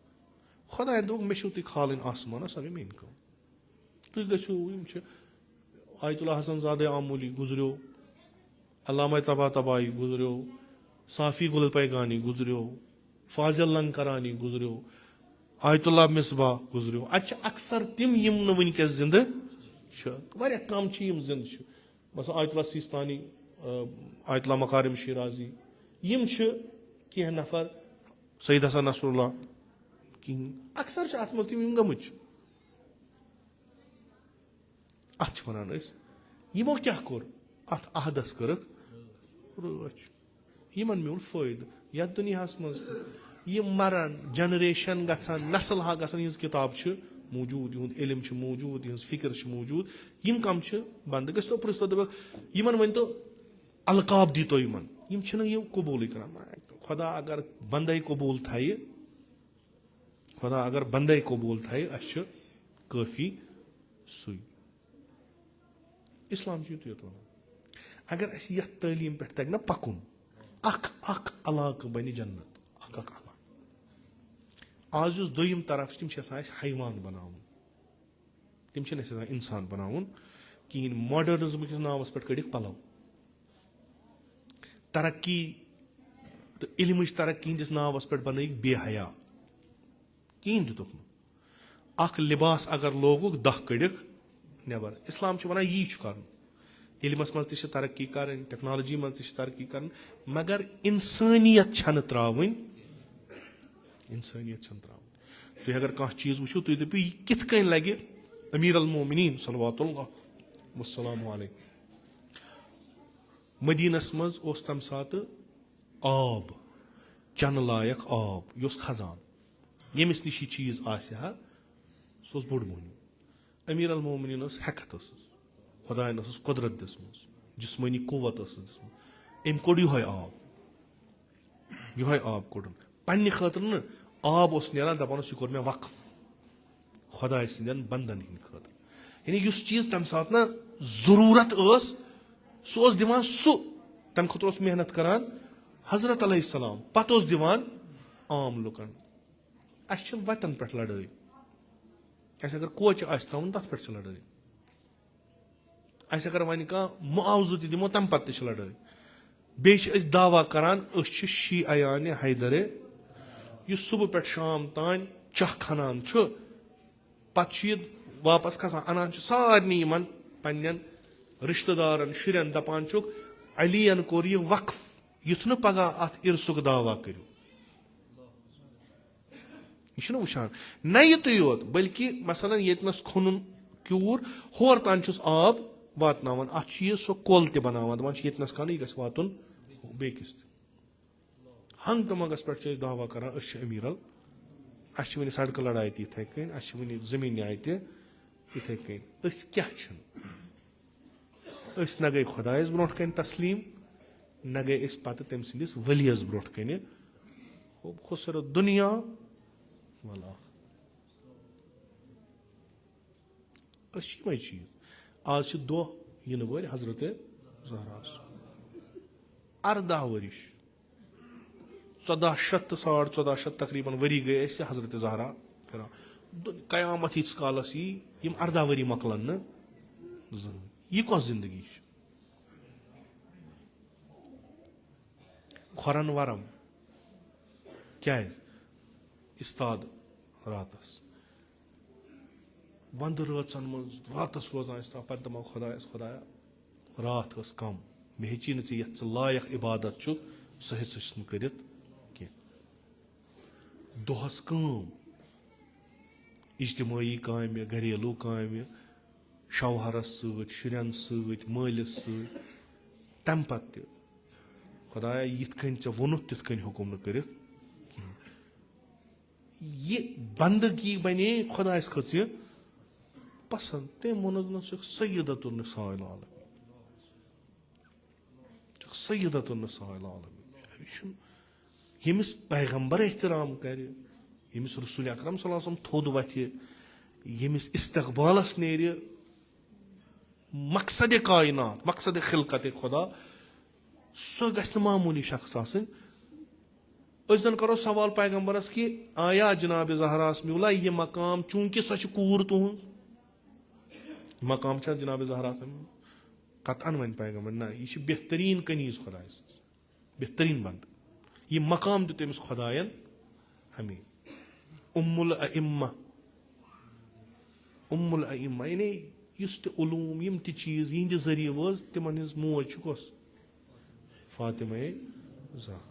खुदा दोप मे तुम खाल आसमान सब मेन कम तुम गो आयतुल्ला हसन ज़ादे आमूली गुजरो अल्लामा तबा तबाई गुजरो साफ़ी गुल पैगानी गुजरो फाजिल लंकरानी गुजरो आयतुल्ला मिसबा गुजरो अक्सर तिम यम वनकस जिंद कम जिंद मसलन आयतुल्ला सिस्तानी आयतुल्ला मकारिम शिराजी यम कह नफर सईद हसन नसरुल्लाह कहीं अक्सर अत मज तम गमुच अत वन यमो क्या कोर अत अहदस करक रच यमन म्यूल फायद यथ दुनिया मज यम मरान जनरेशन गसान नस्ल हा गसान यह किताब मौजूद यह इलम मौजूद यह फिक्र मौजूद यम कम बंद गो पुरस यमन वन तो अलकाब दी तो यमन यम कबूल कर खुदा अगर बंदे कबूल थे खुदा अगर बंदे कबूल थे अस काफी सुई इस्लाम युत वन अगर अस यथ तालीम पे तग ना पकुन अलाक बन जन्नत अलाक आज दोयम तरफ तम हैवान बनावन तम इंसान बनावन कहें मॉडर्निज्म किस नावस पे कड़िक पलव तरक्की तो इल्म तरक्की हंदिस नावस पे बन बेहया कहें दुक अख लिबास अगर लोगुक दह कड़िक नबर इस्लाम वन यी कर इल्मस मज तरक्की कर टेक्नोलॉजी मज तरक्की कर मगर इंसानियत छन त्रावन इंसानियत छन त्रावन तुम अगर कह चीज वो तुम दपो यह कित कन लगे अमीर अल मोमिनीन सल्लल्लाहु वस्सलामु अलैहि मदीनस मज ओस तम सात आब चन लायक आब यह खजान यमिस निश चीज आहा सह बोड़ मोहनी अमीर अल मोमिनीन हेकत खुदायन कुदरत दिसम जिस्मानी कुव्वत दिसम अम कोड़ यह आब कोड़न पन्ने खतर न आब नान दपान यह कोर मे वक्फ खुदा सदन बंदन हंद खतर यानी उस चीज तम सात ना जरूरत सह दिवान तम खतर मेहनत करान हजरत अलैहिस्सलाम पत दिवान आम लुकन अस वतन पे लड़ाई अस अगर कोच आवन तथ पे लड़ाई अस अगर वन कह मुआवजु दिमो तम पत लड़ाई बे दावा करान शीआयान हैदर यह सुबह पे शाम तान चह खनान पे वापस खसान अनान सारे पन्न रिश्तेदारन शुरन दपान अलियन कोर यह वक्फ युथ न पगह अत इरसुक दावा करो यह वुचान न युत योत बल्कि मसलन येतनस खुन क्यूर होर तान आब वातनावन अत सह कोल त बनावान दपान येतनस खन यह वातुन बेकिस हंग तमंगस पे दावा कर अमीरल अस वन सड़क लड़ाई तथे कन अस वन जमीन न्याय तथे कन क्या न गई खुदायस ब्रो कन तस्लीम न गई पत तम सदिस वलियस ब्रो कन खुसर दुनिया वल चीज आज दो इन वो हजरत ज़हरा 18 वरिश 1400 तो 1450 तकरीबन वरी गए हजरत ज़हरा फिर कयामत यीस कालस यी यम 18 वरी मकलन न ज़हन यह कौन जिंदगी खुरन वरम क्या इस्ताद रातस वंद रचन मज रातस रोजान पे दमा खुदाया रात कम मे हेची नी ये लायक इबादत सह कर दोहस काम इज्तमाई काम घरेलू काम शौहरस शुरन मालिस तम पे खुदाया यिथ कन चे वोनुत तिथ कन हुकुम न कर ये बंदगी बने खुदायस खच पसंद तम वोन सैयदतुन निसाइल आलमीन सैयदतुन निसाइल आलमीन यमिस पैगंबर एहतराम कर यमिस रसूल अकरम सल्लल्लाहु अलैहि वसल्लम थोद वथ यमिस इस्तकबालस नेर मकसद कायनात मकसद खिलकत खुदा सो गछ मामूली शख्स आसन जन करो सवाल पैगंबरस कि आया जनाब ज़हरास मिला यह मकाम चूंकि सो कूर तुहज मकाम जनाब ज़हरास कतन वन पैगंबर ना यह बेहतरीन कनीज खुदा बेहतरीन बंद यह मकाम दित तमिस खुदायन हमें उम्मुल अइम्मा यानी युस त उलूम यम त चीज यिंद जरिए वज तिमन हिज मोज कस फातिमा ज़हरा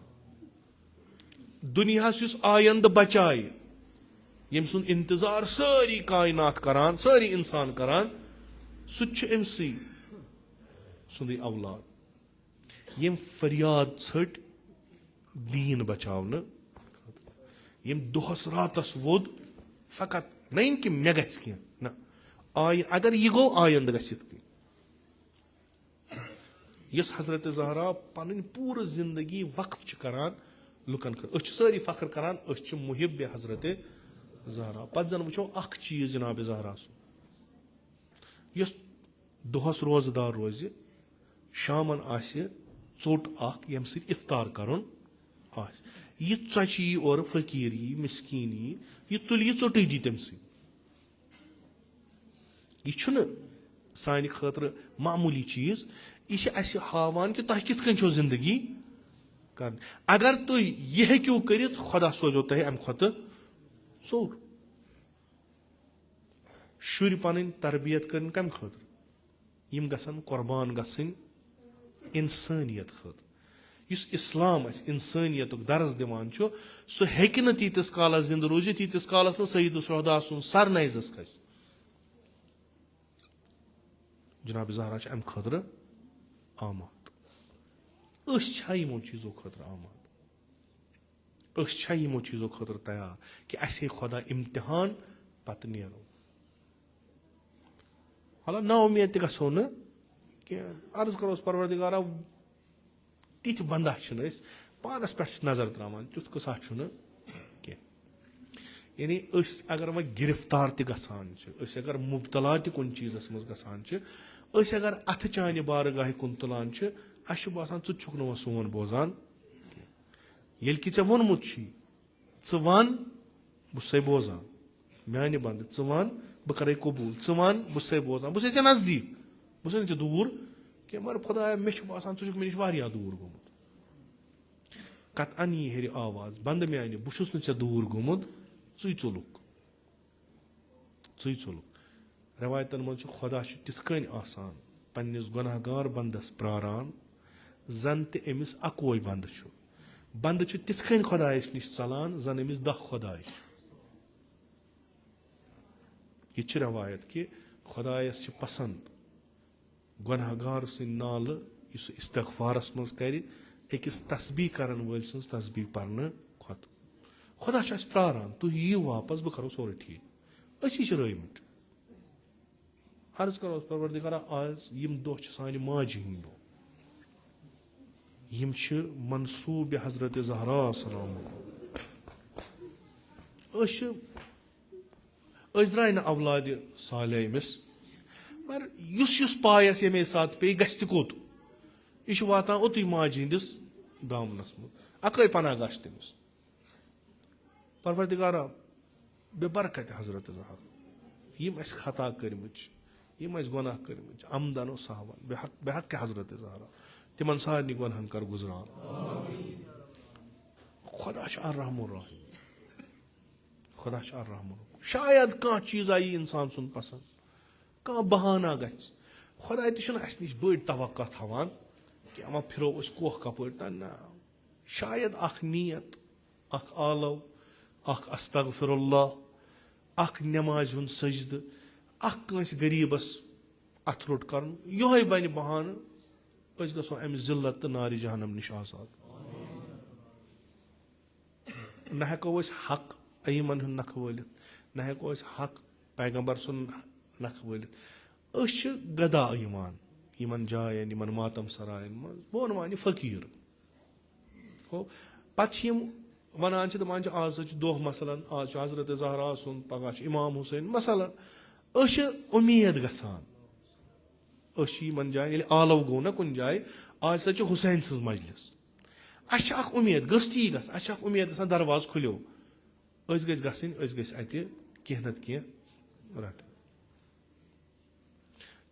दुनिया आयंद बचाए यम सुन इंतजार सारी कायनात करान सारी इंसान करान सुमसी सुंद औलाद यम फरियाद छट दीन बचावन यम दोहस रातस वोद फकत नैन कि मे गस कह ना अगर यह गो आयंद गसित यस हजरत ज़हरा पन पूरा जिंदगी वक्फ करान लुकन सारी फख्र करान मुहिब हजरत ज़हरा पे जन वो अख चीज जनाब ज़हरा दोहस रोजदार रोज शामन चोट यम सत इफ्तार करुन यह ची और फकीर यी मिस्कीन यी तुल यह चोट दी तम यह सान खतर मामूली चीज यह हावान कि तुम कित कन जिंदगी कर अगर तुम यह हेक्यू कर खुदा सोजो तुम अम खुद सोर शुर पन तरबियत कर कम खतर यम गसन कुर्बान गसन इंसानियत खतर इस इस्लाम इंसानियत दर्ज दिवान सह हेक्य न तीतिस कालस जिंद रूजित तीतिस कालस न सईद शुहदा सुन सर नैजस खस जनाब ज़हरा अम खतर आमाद यमो चीज़ों खतर आमाद यमो चीज़ों खतर तैयार कि असे खुदा इम्तिहान पत नेरो हाला ना उम्मीद गो न अर्ज करोस परवरदिगारा तिथ बंदा पानस पे नजर त्रावान तुथ कसा कह यानी अगर वह गिरफ्तार तगान अगर मुबतला तुन चीजस मज गसान अगर अथ चाने बारगाह कुन तुलान बासान छुक न सोन बोजान ये कि ऐ वोनमुत वन बस बोजान माने बंद वन बह कर कबूल वन बस बोजान बस नजदीक बस दूर कि मगर खुदाया मे बासान मे नश दूर गोमुत कत अन यह हेर आवाज बंद माने बहुस चे दूर गोमुत चुलुक रवायतन मज खुदा तिथ कन आसान पन्निस गुनहगार बंदस प्रारान जन तमिस अकोई बंद तिथ कन खुदायस निश चलान जन अमिस 10 खुदाय यह रवायत कि खुदायस पसंद गुनहगार सिंद नाल इस्तगफारस मज कर अकिस तस्बीह करन वल सज तस्बीह पर्न खुद खुदा प्रारान तुम यीव वापस बह करो सोरे ठीक असी रईमत अर्ज करो परवरदिगारा आज यम दो सान माजि हंद दो यम मनसूब हजरत ज़हरा सलाम द्राय न औलाद साले अमिस मगर युस पायस ये सात पे गस कोत यह वातान ओतुई माजि हंदिस दामनस मज अकै पना गश तमिस परवरदिगारा बे बरकत हजरत ज़हरा यम अस खता कर्मच यम अस गुनाह कर्मच अमदन व सहवन बेहक हजरत ज़हरा तिमन सारनी गुनाहन कर गुजरान खुदा अर्रहम रहीम खुदा अर्रहम शायद कह चीज आई इंसान सुन पसंद कह बहाना गि खुदा तह नश बड़ तवक्का थवान कि अमा फिरो कोह कपड़ ना शायद अख नीयत अख आलव अख अस्तगफिरुल्लाह अख नमाज हुन सजद अख कंस गरीबस अथ रोट कर योहे बन बहान अस गो अम जिल्लत तो नारि जहनम निश आजाद न हेको हक अयमन हुन नख वलित न हेको हक पैगंबर सुन नख वलित गदा ईमान इन जायन इन मातम सरायन मज बह वन फकीर गो पे वनान दपान आज दह मसलन आज हजरत ज़हरा सुन पगह इमाम हुसैन मसलन उम्मीद गसान जान आलव गो ना कुन जाए आज सा हुसैन सज मजलिस अख उम्मीद गस्ती उम्मीद गसान दरवाज खुलो गस कह नत कह रट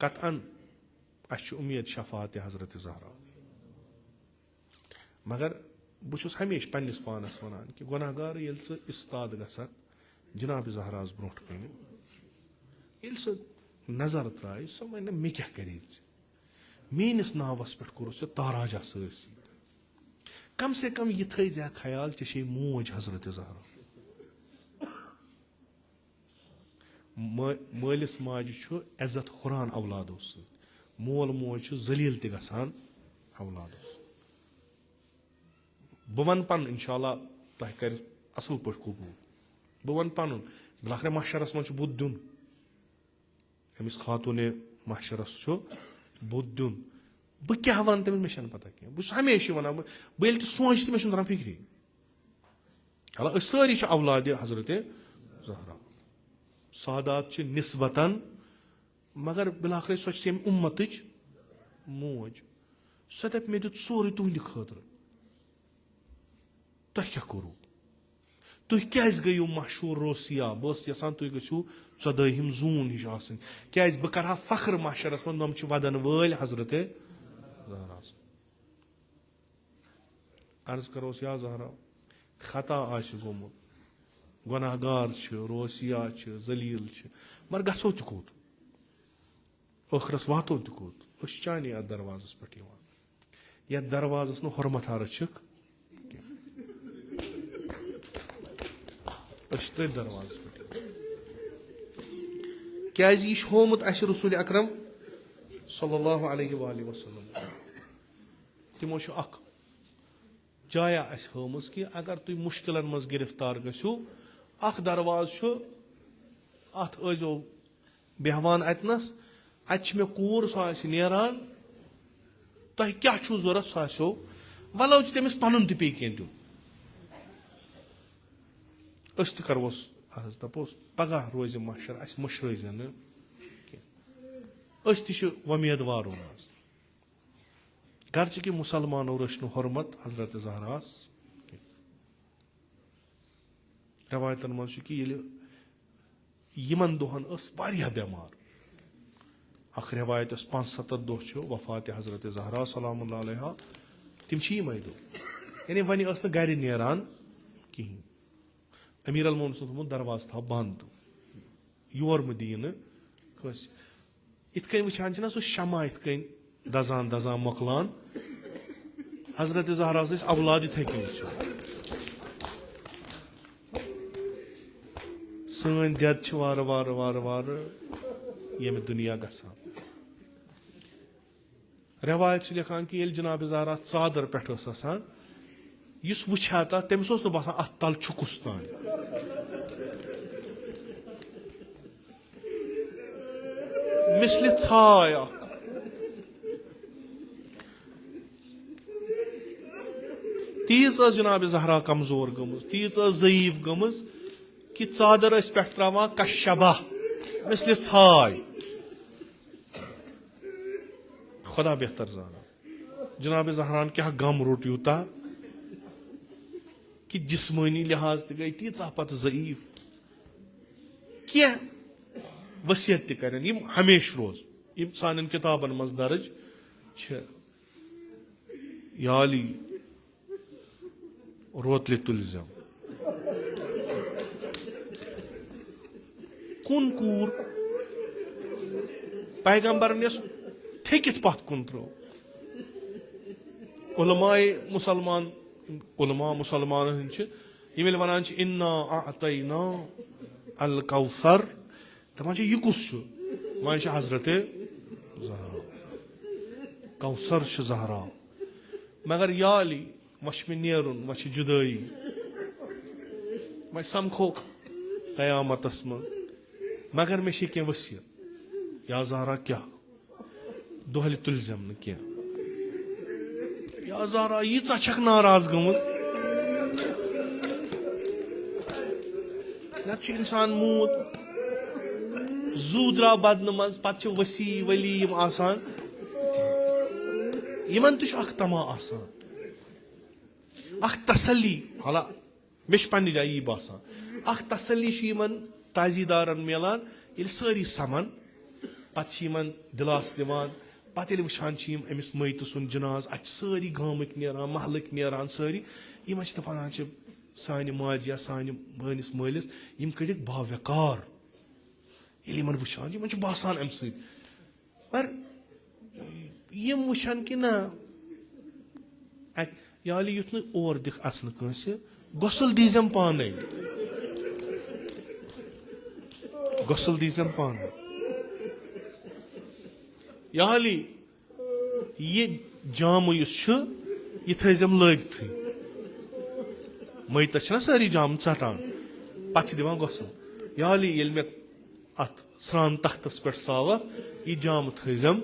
कतअन उम्मीद शफात हजरत ज़हरा मगर बहुत हमेशा पन्निस पानस वनान कि गुनाहगार ये इस्ताद गसक जनाब ज़हरास ब्रोह कन ये नजर त्राय सो वन मे क्या कर मीनिस नावस पे कोर ताराजा सरसी कम से कम यह थी ख्याल चे मोज हजरत ज़हरा मालिस माज इज्जत हुरान औलादो मोल मोज जलील तसान औलादो बह वन पन इंशाल्लाह तह कर असल पे कबूल बह वन पन बिलाखिर महशरस मज बुत दिन अमिस खातून महशरस बुत दिन बह क्या वन तमिस मे पता कह बस हमेशा वन बह ये सोच मे तरह फिक्री हाला सारी औलाद हजरत ज़हरा सादात निस्बतन मगर बिलाखिर सो उम्मत मोज सो दप मे दुत सोरे तुहंद खतर तह क्या करू तुह क्या गयु मशहूर रोसिया बस यसान तुह गो 14 जून हिश क्या बह कर फख्र महशरस मन नम वदन वल हजरत ज़हरा अर्ज करोस या ज़हरा खता आश गोमुत गुनाहगार रोसिया जलील मगर गो तोत ٲखरस वातो तोत चाने अत दरवाजस पे ये दरवाजस नो हरमत रचिक तथ दरवाज पे क्या यह होमुत रसूल अकरम सल्लल्लाहु अलैहि वसल्लम तमो अख जाया होमस कि अगर तुम मुश्किलन मज गिरफ्तार गो अख दरवाज अत ऐजो बेहवान अतनस अत मे कूर सो नेरान तह क्या जरूरत सो वलो तमिस पनुन पे कह दिन करोस अर्ज दपोस पगह रोज महशर अस मुशरज वमेदवारों मज गर्चे कि मुसलमानों रच हरमत हजरत ज़हरास रवायतन मज कि यमन दोहन बेमार अख रवायत 75 दो वफात हजरत ज़हरा सलाम अलैहा तिम यमे दो यानी वन गर नेरान कहें अमीर अलमोमन थोमुत दरवाज था बंद योर मदीन कस इत वचान सह शमा इत दजान दजान मकलान हजरत ज़हरा औलाद इथे कन सन दद वार वार वार वार ये दुनिया गसान रवायत लिखान कि जनाब ज़हरा चादर पे आसान इस वुछा तमिस बसान अत तल छुकुस तान मिसल छाय तीज जनाब ज़हरा कमजोर गम तीज ज़ईफ गम कि चादर पे त्रा कशबा मिसल छाय खुदा बेहतर जाना जनाब ज़हरान क्या गम रोट यूता कि जिस्मानी लिहाज गई तीचा पत ज़ईफ क्या वसीयत ति करन यम हमेश रोज यम सानन किताबन मज दर्ज छ या अली रोतले तुलजम कुन कूर पैगंबरन यस थेकित पत कुन त्रो उलमाए मुसलमान उलमा मुसलमान यमेल वनान इन्ना अअतैना अल कौसर दपान यह कुस वन हजरत ज़हरा कौसर ज़हरा मगर या अली वह मे नेरुन वह जुदाई वह समखो कयामतस मज मगर मे कह वसीयत या ज़हरा क्या दोहल तुलजम न क्या या ज़हरा यीचा छक नाराज गमज नत इंसान मूत जू द्राव बदन मज पत वसी वली यम आसान यमन तुश अख तमा आसान अख तसल्ली हाला मे पन्ने जाय यी बासान अख तसल्ली यमन ताजीदारन मिलान ये सारी समन पत यमन दिलास दिवान पत ये वुचान अमिस मैत सुन जनाज अत सारी गामक नेरान महलक नेरान सारी यम दपान सानि माज या सानि बनिस मलिस यम कड़िक बावकार ये वुचान यमन बासान अम सत पर यम वुचान कि ना या अली युथ न और दिख असन कंस गुसल दीजम पाने गुसल दीजम पाने या अली ये जाम यह थम लगित मैत सारी जाम षटान पे दिवान गुसल या अली ये मे अत स्रान तख्तस पे सावत यह जाम थम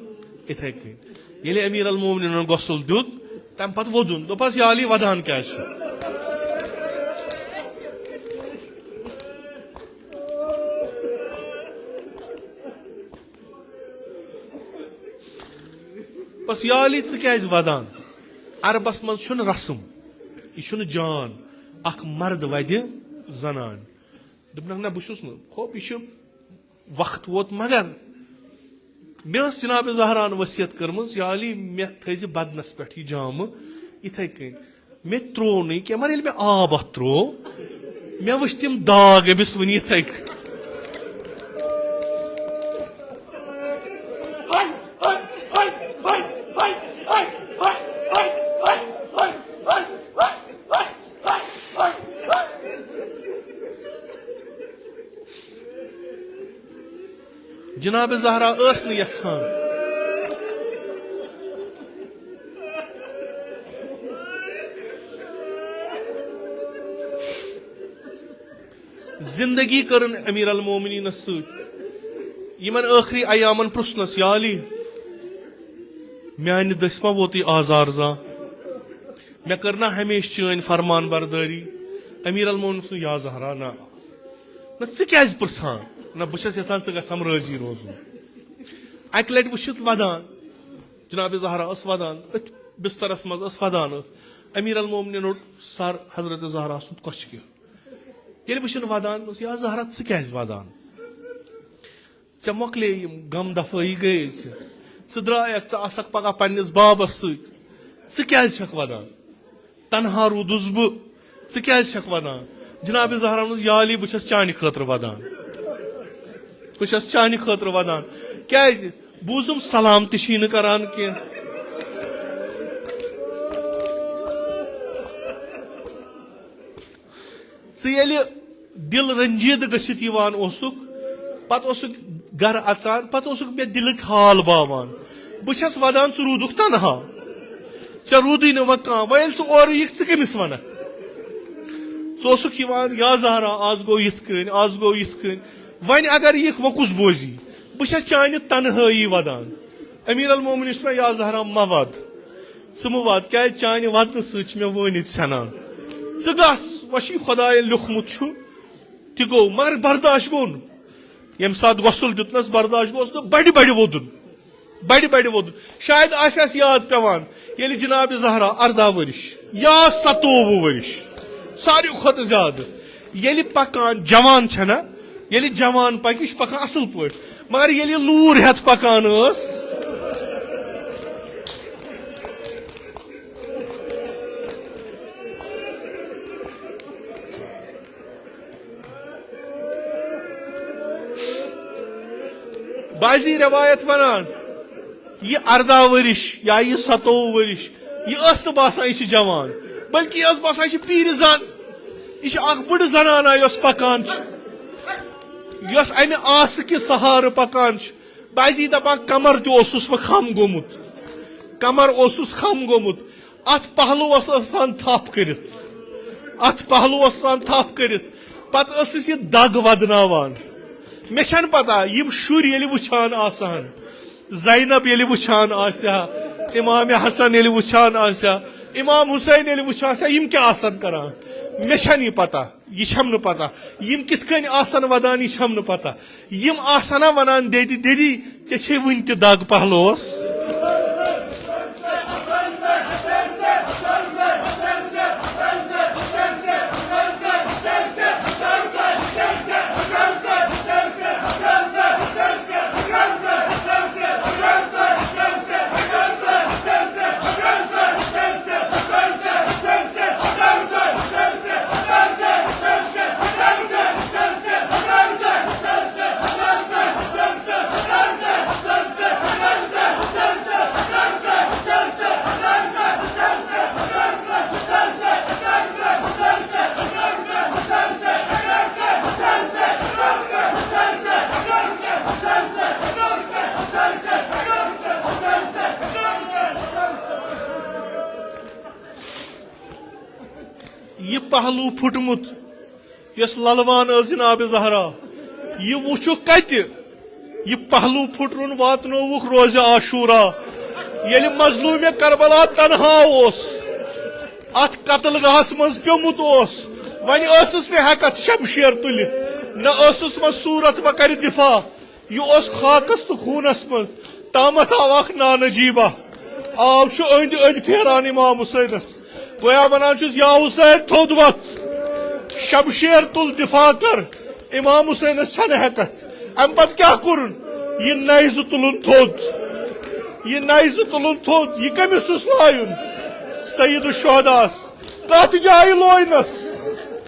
इथे कन ये अमीर अल मोमिनीन गुसल दुत तम पत वोदुन दोपस या अली वदान क्या बस या अली क्या वदान अरबस मज रस्म यह जान अख मर्द वद जनान दोपनक ना बहुस नोप यह वक्त वोत मगर मे जनाब ज़हरान वसीयत कर्म या अली मे थज बदनस पे यह जाम इथे कन मे त्रो न क्या मगर मे आब अत त्रो मे वुच तम दाग अमिस वन इथे जनाब ज़हरा यसान जिंदगी कर अमीर अल मोमिनीन समन आखरी अयामन पृछनस या अली म्यान दस मा वोत आजार जा मे कर ना हमेश चैन फरमान बरदारी अमीर अल मोमिनीन या ज़हरा ना क्या पृछान ना बहुत यसान गम राजी रोजन अक लट वुत वदान जनाब ज़हरा वदान बिस्तरस मज वदान अमीर अल मोमिनीन रोट सर हजरत ज़हरा सुंद कशक ये वुन वदान या ज़हरा क्या वदान ऐ मोकले गम दफाई गई द्रायक आसक पगह पन्निस बाबस क्या वदान तनहा रूदुस बह क्या वदान जनाब ज़हरा या अली बहुत चान खतर वदान बहुत चान खतर वदान क्या बूजुम सलाम ती न करान कह दिल रंजीद गसित पत गर अचान पत मे दिल हाल बावान बहुत वदान रूदुक तनहा ऐ रूद व कह वो और कमिस वन या ज़हरा आज गो ये आज गो ये वन अगर यह वो कुस बोजी बहुत चान तनहाई वदान अमीर अल मोमिनीन या ज़हरा मा वद वद क्या चान वदन मे वनित सनान वह खुदाय लिखमुत तह गो मगर बर्दाश्त गो यम सात गुसल दुतनस बर्दाश्त गो बड़ बड़ वोदुन बड़ बड़ वोदुन शायद आस याद पेवान ये जनाब ज़हरा 18 वर्ष या 27 वर्ष सारे खुद ज्यादा ये पकान जवान छना ये जवान पक यह पकान असल पे मगर ये लूर हेत पकान बाजी रवायत वनान यह 18 वरिश या यह 27 वरिश यह बासान यह जवान बल्कि यह बासान यह पीर जन यह बड़ जनाना पकान यस अमे आस कि सहार पकान बाजी दपान कमर तोस खम गोमुत कमर खम गोमुत अत पहलुस थप कर अत पहलुस थप कर पत यह दग वदनावान मे पता यम शुर ये वुचान आसान ज़ैनब ये वुचान आस्या इमाम हसन ये वुचान आस्या इमाम हुसैन ये वुचान यम क्या आसान करान मे यह पता यह पता यम कित कन आसान वदान यह पता यम आसना वनान दीदी दीदी ऐ वन त दग पहलुस यह पहलू फुटमुत यस ललवान जनाब जहरा यह वुचु कत यह पहलू फुटरुन वातनोवुख रोज़ आशूरा ये मजलूम करबला तनहा अत कतल गाहस मज प्योमुत वन मे हेकत शमशेर तुल न सूरत व कर दिफा यह खाकस तो खूनस मज तामत आव नानजीबा आव अंद अंद फेरान इमाम हुसैनस गोया वनान या हुसैन थोद वत शमशेर तुल दिफा कर इमाम हुसैनस छन हेकत अम पत क्या कुरन यह नैज तुलन थोद यह नैज तुलन थोद यह कमिस लायुन सईद शुहदास कत जाय लोइनस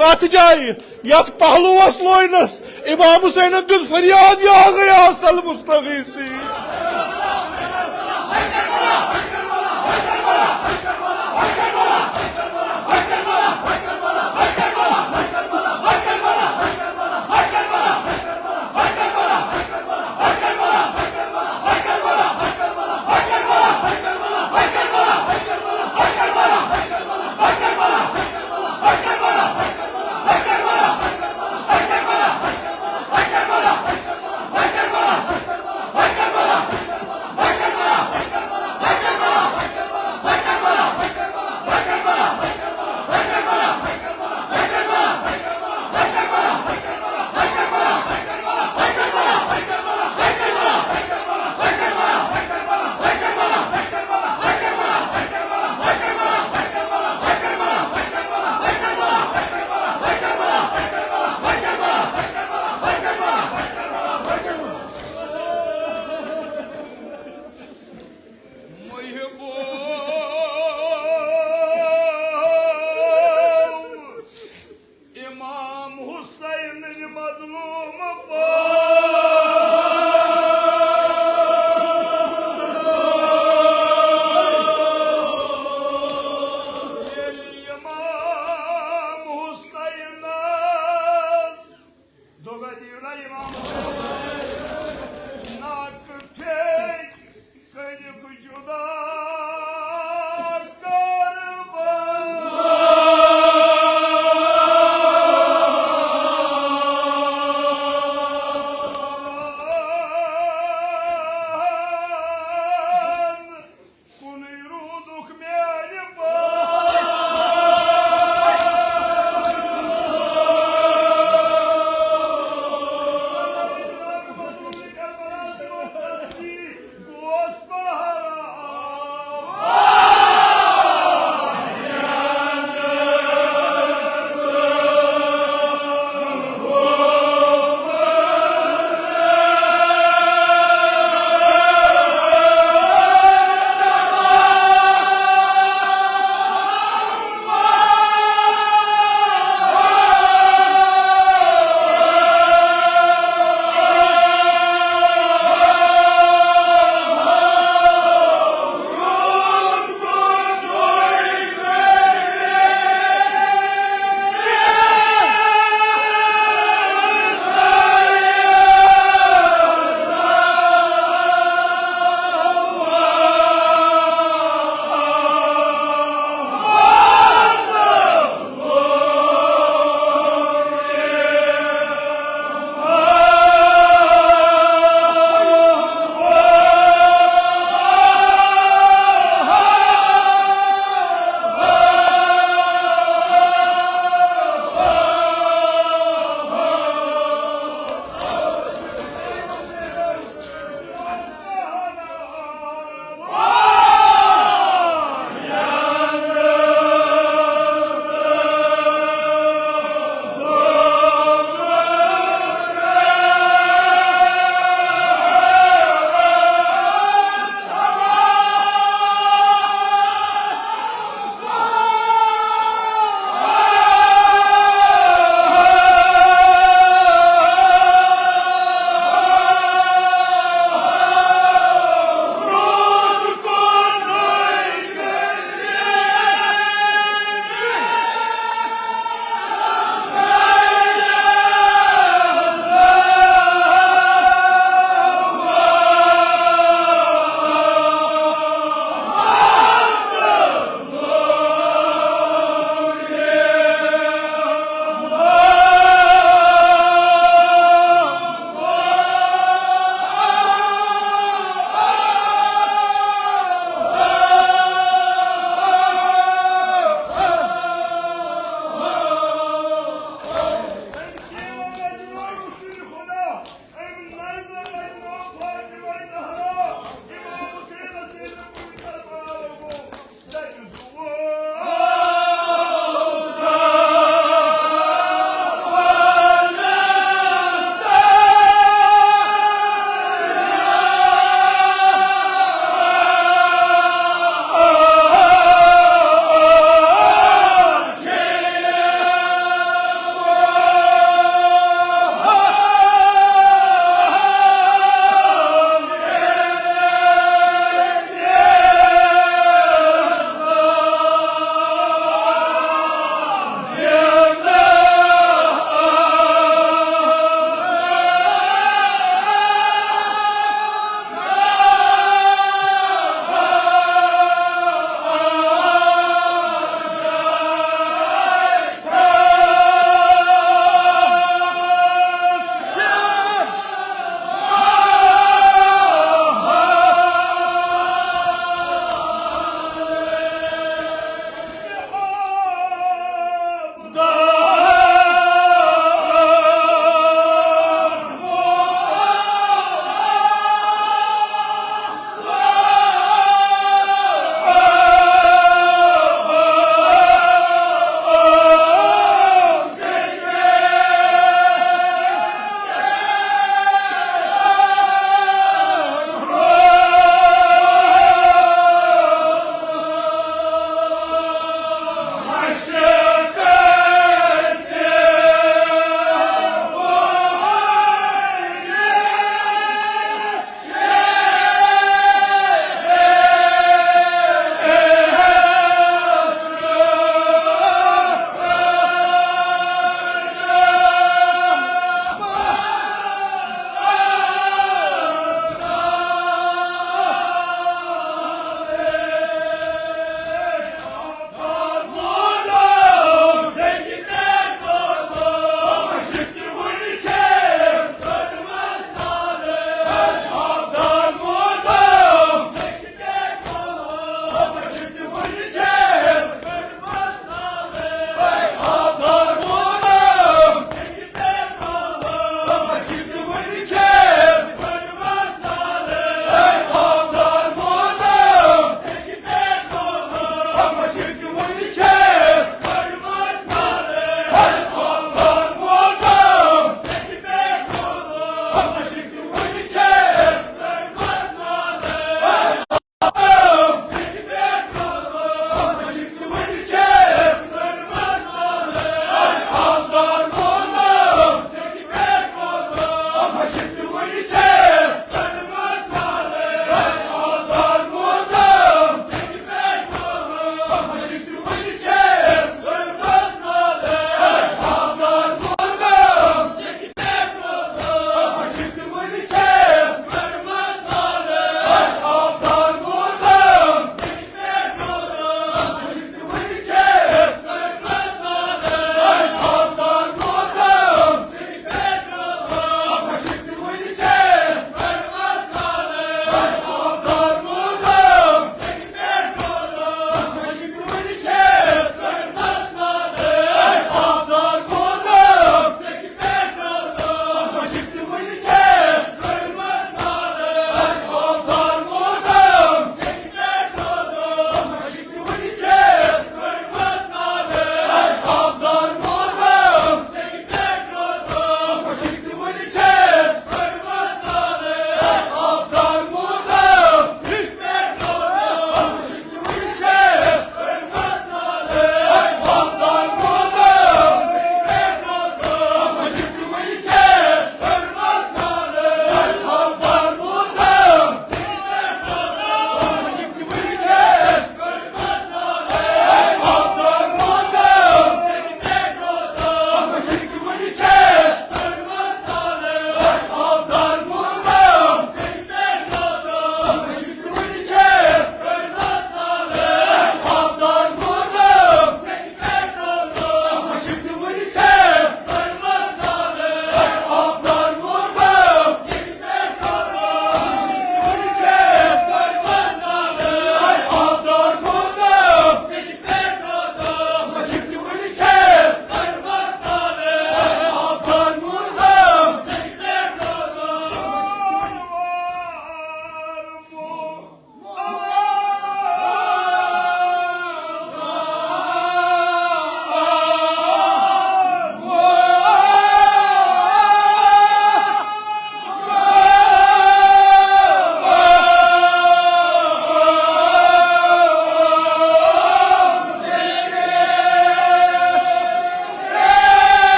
कत जाय यथ पहलुस लोइनस इमाम हुसैन दुद फरियाद या गया सल मुस्तगीसी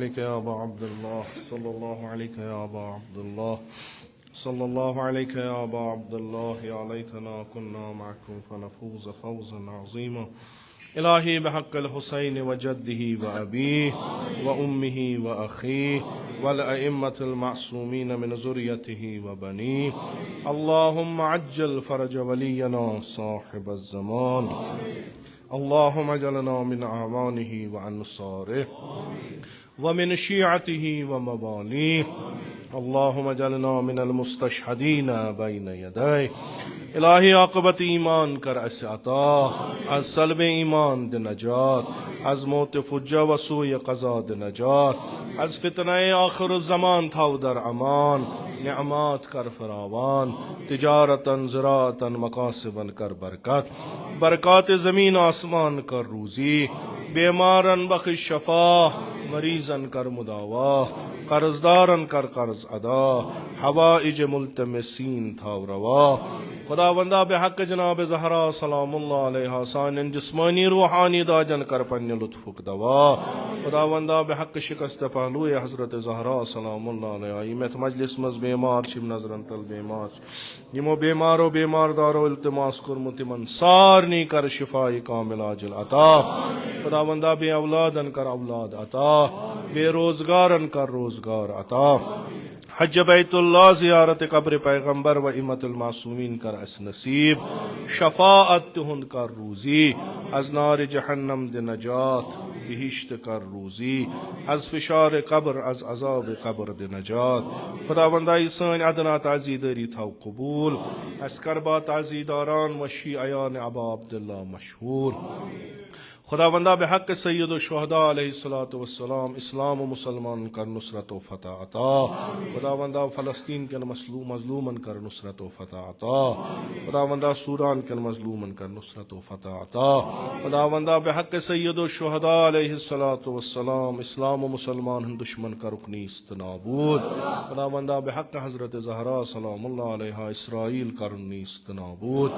عليك يا أبا عبد الله صلى الله عليك يا أبا عبد الله صلى الله عليك يا أبا عبد الله يا ليتنا كنا معكم فنفوز فوزا عظيما. إلهي بحق الحسين وجده وأبيه وأمه وأخيه والأئمة المعصومين من ذريته وبنيه، اللهم عجل فرج ولينا صاحب الزمان، اللهم اجعلنا من أعوانه وأنصاره ومن شيعته ومواليه، اللهم اجعلنا من المستشهدين بين يديه. الہی عاقبت ایمان کر اس عطا، از سلب ایمان د نجات، از موت فجا و سوء قضا د نجات، از فتنه آخر الزمان تھاو در امان، نعمات کر فراوان، تجارتا زراعتا مقاصبا کر برکت، برکات زمین آسمان کر روزی، بیمارن بخش شفا، مریضن کر مداوا، قرضدارن کر قرض ادا، حوائج ملتمسین تھاو روا. خداوندا بحق جناب زہرا سلام اللہ علیہ سان جسمانی روحانی داجن کر پن لطفک دوا. خداوندا بحق شکست پہلو حضرت زہرا سلام اللہ علیہ یمت مجلس مز بیمار چم نظرن تل بیمار یمو بیمارو بیمار دارو التماس کرمت من سارنی کر شفائی کامل عاجل عطا. خداوندا بے اولادن کر اولاد عطا، بے روزگارن کر روزگار عطا. حج بیت اللہ زیارت قبر پیغمبر و امت المعصومین کر اس نصیب، شفاعت تہند کر روزی، از نار جہنم د نجات بہشت کر روزی، از فشار قبر از عذاب قبر د نجات. خداوندائی سان ادنا تعزیداری تھاو قبول، اس کربا تعزیداران و شیعیان ابا عبداللہ مشہور. خداوندہ بحق سید الشہداء علیہ الصلوۃ والسلام اسلام و مسلمان کر نصرت و فتح عطا. خداوندہ فلسطین کے مظلومن کر نصرت و فتح عطا. خداوندہ سودان کے مظلومن کر نصرت و فتح عطا. خداوندہ بحق سید الشہداء علیہ الصلوۃ والسلام اسلام و مسلمان ہند دشمن کا رکنی استنابود. خداوندہ بحق حضرت زہرا سلام اللہ علیہ اسرائیل کرنی استنابود.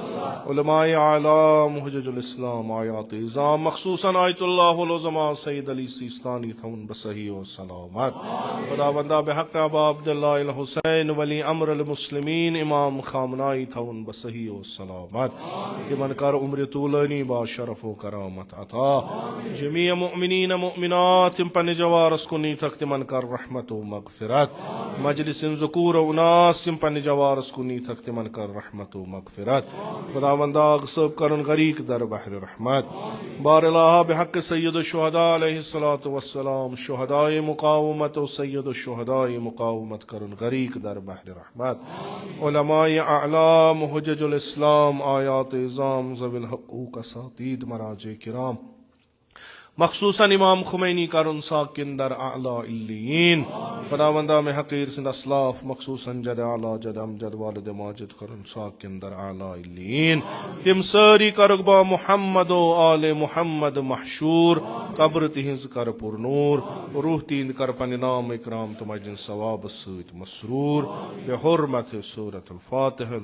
علماء اعلام حجج الاسلام آیات اعظام خصوصاً آیت اللہ العظماء سید علی سیستانی تھون بصحیح و سلامت. خداوندہ بحق ابا عبداللہ الحسین ولی امر المسلمین امام خامنائی تھون بصحیح و سلامت. یمن کر عمر طولانی با شرف و کرامت عطا. جمیع مؤمنین مؤمنات پن جوارس کنی تخت من کر رحمت و مغفرت. مجلس ذکور و اناس پن جوارس کنی تخت من کر رحمت و مغفرت. خداوندہ اغصب کرن غریق در بحر رحمت. بار الہ بحق سید الشہداء علیہ الصلوۃ والسلام شہداء مقاومت و سید الشہداء مقاومت کرن غریق در بحر رحمت. علماء اعلام حجج الاسلام آیات اعظام ذوی الحقوق اساتید مراجع کرام مخصوصاً امام خمینی کرن ساکن در اعلی علیین. خداوندہ میں حقیر سند اسلاف مخصوصاً جد اعلی جد امجد والد ماجد کرن ساکن در اعلی علیین. تم ساری کرگ با محمد و آل محمد محشور، قبر تہنز کر پر نور، روح تیند کر پن نام اکرام تمجن ثواب سوت مسرور. بحرمت سورة الفاتحہ.